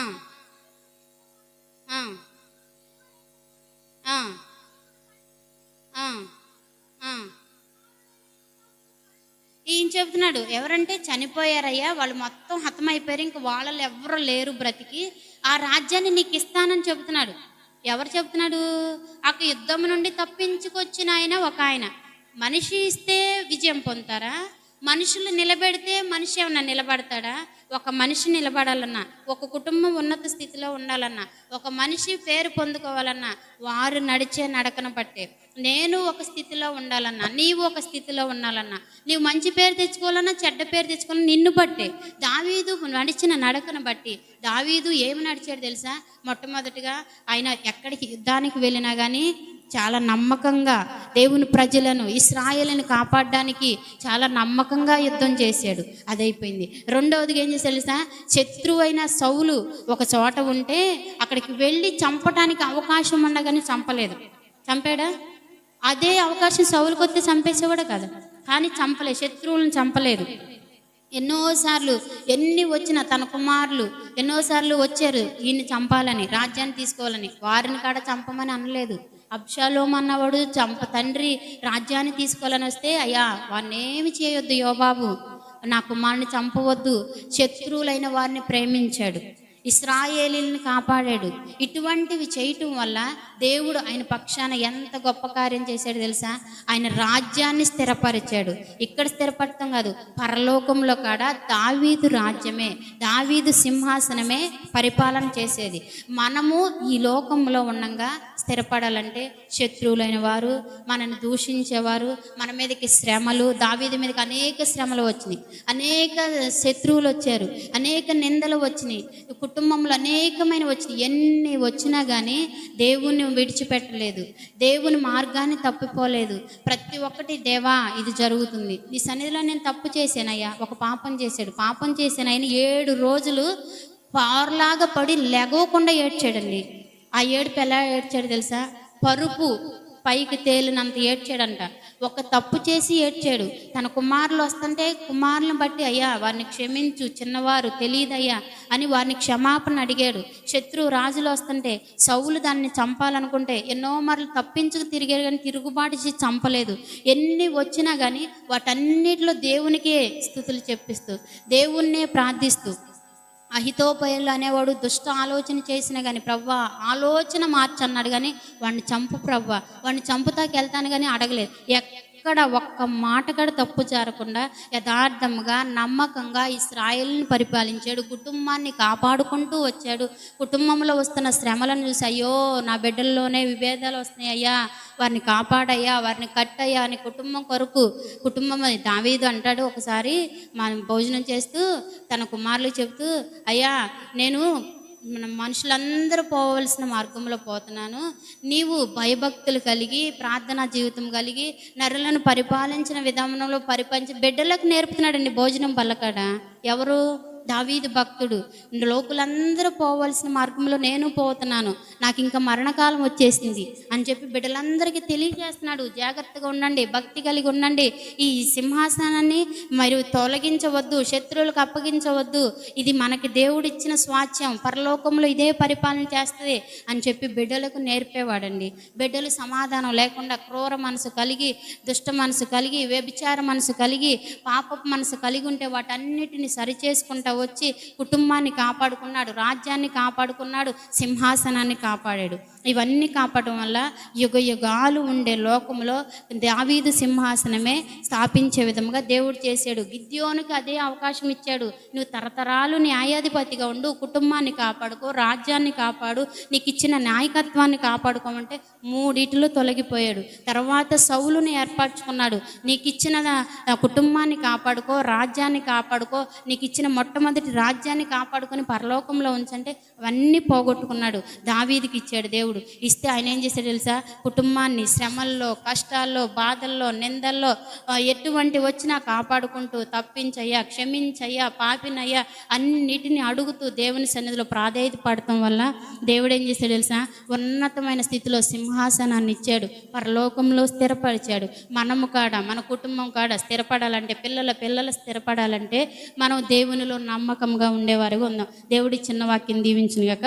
ఆ, ఆ, ఆ, ఆ. ఈయన చెబుతున్నాడు, ఎవరంటే చనిపోయారయ్యా, వాళ్ళు మొత్తం హతమైపోయారు, ఇంక వాళ్ళలో ఎవ్వరు లేరు బ్రతికి, ఆ రాజ్యాన్ని నీకు ఇస్తానని చెబుతున్నాడు. ఎవరు చెబుతున్నాడు? అక్కడ యుద్ధం నుండి తప్పించుకొచ్చిన ఆయన ఒక ఆయన. మనిషి ఇస్తే విజయం పొందుతారా? మనుషులు నిలబెడితే మనిషి ఏమన్నా నిలబడతాడా? ఒక మనిషి నిలబడాలన్నా, ఒక కుటుంబం ఉన్నత స్థితిలో ఉండాలన్నా, ఒక మనిషి పేరు పొందుకోవాలన్నా, వారు నడిచే నడకను బట్టే. నేను ఒక స్థితిలో ఉండాలన్నా, నీవు ఒక స్థితిలో ఉండాలన్నా, నీవు మంచి పేరు తెచ్చుకోవాలన్నా, చెడ్డ పేరు తెచ్చుకోవాలన్నా నిన్ను బట్టే. దావీదు నడిచిన నడకను బట్టి. దావీదు ఏమి నడిచాడు తెలుసా? మొట్టమొదటిగా ఆయన ఎక్కడికి యుద్ధానికి వెళ్ళినా కానీ చాలా నమ్మకంగా దేవుని ప్రజలను, ఇశ్రాయేలుని కాపాడడానికి చాలా నమ్మకంగా యుద్ధం చేశాడు. అదైపోయింది. రెండవదిగా ఏం చేసి తెలుసా? శత్రువైన సౌలు ఒక చోట ఉంటే అక్కడికి వెళ్ళి చంపడానికి అవకాశం ఉండగానే చంపలేదు. చంపాడా? అదే అవకాశం సౌలుకి వస్తే చంపేసేవాడు కదా, కానీ చంపలేదు, శత్రువులను చంపలేదు. ఎన్నోసార్లు ఎన్ని వచ్చినా తన కుమారులు ఎన్నోసార్లు వచ్చారు ఈయన్ని చంపాలని, రాజ్యాన్ని తీసుకోవాలని, వారిని కాడ చంపమని అనలేదు. అబ్షాలోము అన్నవాడు తండ్రి రాజ్యాన్ని తీసుకోవాలని వస్తే, అయ్యా వాడిని ఏమి చేయొద్దు యోబాబు, నా కుమారుని చంపవద్దు, శత్రువులైన వారిని ప్రేమించాడు, ఇశ్రాయేలీని కాపాడాడు. ఇటువంటివి చేయటం వల్ల దేవుడు ఆయన పక్షాన ఎంత గొప్ప కార్యం చేశాడు తెలుసా? ఆయన రాజ్యాన్ని స్థిరపరిచాడు. ఇక్కడ స్థిరపడటం కాదు, పరలోకంలో కాడ దావీదు రాజ్యమే, దావీదు సింహాసనమే పరిపాలన చేసేది. మనము ఈ లోకంలో ఉండగా స్థిరపడాలంటే శత్రువులైన వారు, మనల్ని దూషించేవారు, మన మీదకి శ్రమలు, దావీదు మీదకి అనేక శ్రమలు వచ్చినాయి, అనేక శత్రువులు వచ్చారు, అనేక నిందలు వచ్చినాయి, కుటుంబంలో అనేకమైన వచ్చినాయి. ఎన్ని వచ్చినా కానీ దేవుణ్ణి విడిచిపెట్టలేదు, దేవుని మార్గాన్ని తప్పిపోలేదు. ప్రతి ఒక్కటి దేవా ఇది జరుగుతుంది, నీ సన్నిధిలో నేను తప్పు చేశానయ్యా. ఒక పాపం చేశాడు, పాపం చేశాను ఆయన 7 రోజులు పారులాగా పడి లెగవకుండా ఏడ్చాడండి. ఆ ఏడుపు ఎలా ఏడ్చాడు తెలుసా? పరుపు పైకి తేలినంత ఏడ్చాడంట. ఒక తప్పు చేసి ఏడ్చాడు. తన కుమారులు వస్తుంటే కుమారులను బట్టి, అయ్యా వారిని క్షమించు, చిన్నవారు తెలియదయ్యా అని వారిని క్షమాపణ అడిగాడు. శత్రువు రాజులు వస్తుంటే సౌలు దాన్ని చంపాలనుకుంటే ఎన్నో మార్లు తప్పించుకు తిరిగాడు, కానీ తిరుగుబాటు చేసి చంపలేదు. ఎన్ని వచ్చినా కానీ వాటన్నిటిలో దేవునికే స్తుతులు చెప్పిస్తూ, దేవుణ్ణే ప్రార్థిస్తూ, అహితోపేలు అనేవాడు దుష్ట ఆలోచన చేసిన కానీ ప్రవ్వా ఆలోచన మార్చన్నాడు, కానీ వాడిని చంపు ప్రవ్వా, వాడిని చంపుతాకి వెళ్తాను కానీ అడగలేదు. ఎక్కడ ఒక్క మాట కూడా తప్పు చేరకుండా యథార్థంగా నమ్మకంగా ఇశ్రాయేలుని పరిపాలించాడు. కుటుంబాన్ని కాపాడుకుంటూ వచ్చాడు. కుటుంబంలో వస్తున్న శ్రమలను చూసి, అయ్యో నా బిడ్డల్లోనే విభేదాలు వస్తున్నాయి అయ్యా, వారిని కాపాడయ్యా, వారిని కట్టయ్యా అని కుటుంబం కొరకు కుటుంబం. దావీదు అంటాడు, ఒకసారి మనం భోజనం చేస్తూ తన కుమారులకు చెబుతూ, అయ్యా నేను మనుషులందరూ పోవలసిన మార్గంలో పోతున్నాను, నీవు భయభక్తులు కలిగి ప్రార్థనా జీవితం కలిగి నరులను పరిపాలించిన విధానంలో బిడ్డలకు నేర్పుతున్నాడండి భోజనం పల్లకాడ. ఎవరు? దావీదు భక్తుడు. లోకులందరూ పోవలసిన మార్గంలో నేను పోతున్నాను, నాకు ఇంకా మరణకాలం వచ్చేసింది అని చెప్పి బిడ్డలందరికీ తెలియజేస్తున్నాడు. జాగ్రత్తగా ఉండండి, భక్తి కలిగి ఉండండి, ఈ సింహాసనాన్ని మరి తొలగించవద్దు, శత్రువులకు అప్పగించవద్దు, ఇది మనకి దేవుడిచ్చిన స్వాస్థ్యం, పరలోకంలో ఇదే పరిపాలన చేస్తుంది అని చెప్పి బిడ్డలకు నేర్పేవాడండి. బిడ్డలు సమాధానం లేకుండా క్రూర మనసు కలిగి, దుష్ట మనసు కలిగి, వ్యభిచార మనసు కలిగి, పాపపు మనసు కలిగి ఉంటే వాటన్నిటిని సరిచేసుకుంటా వచ్చి కుటుంబాన్ని కాపాడుకున్నాడు, రాజ్యాన్ని కాపాడుకున్నాడు, సింహాసనాన్ని కాపాడాడు. ఇవన్నీ కాపాడడం వల్ల యుగ యుగాలు ఉండే లోకంలో దావీదు సింహాసనమే స్థాపించే విధంగా దేవుడు చేశాడు. గిద్యోనుకి అదే అవకాశం ఇచ్చాడు. నువ్వు తరతరాలు న్యాయాధిపతిగా ఉండు, కుటుంబాన్ని కాపాడుకో, రాజ్యాన్ని కాపాడు, నీకు ఇచ్చిన నాయకత్వాన్ని కాపాడుకోమంటే 3 తొలగిపోయాడు. తర్వాత సౌలుని ఏర్పరచుకున్నాడు. నీకు ఇచ్చిన కుటుంబాన్ని కాపాడుకో, రాజ్యాన్ని కాపాడుకో, నీకు ఇచ్చిన మొట్టమొదటి మొట్టమొదటి రాజ్యాన్ని కాపాడుకొని పరలోకంలో ఉంచంటే అవన్నీ పోగొట్టుకున్నాడు. దావీదుకి ఇచ్చాడు దేవుడు. ఇస్తే ఆయన ఏం చేశాడు తెలుసా? కుటుంబాన్ని శ్రమల్లో, కష్టాల్లో, బాధల్లో, నిందల్లో ఎటువంటి వచ్చినా కాపాడుకుంటూ తప్పించయ్యా, క్షమించయ్యా, పాపినయ్యా అన్నిటిని అడుగుతూ దేవుని సన్నిధిలో ప్రాధేయత పడటం వల్ల దేవుడు ఏం చేశాడు తెలుసా? ఉన్నతమైన స్థితిలో సింహాసనాన్ని ఇచ్చాడు, పరలోకంలో స్థిరపరిచాడు. మనము కాడ, మన కుటుంబం కాడ స్థిరపడాలంటే, పిల్లల స్థిరపడాలంటే మనం దేవునిలో నమ్మకంగా ఉండేవారుగా ఉందాం. దేవుడి చిన్న వాక్యం దీవించును గాక.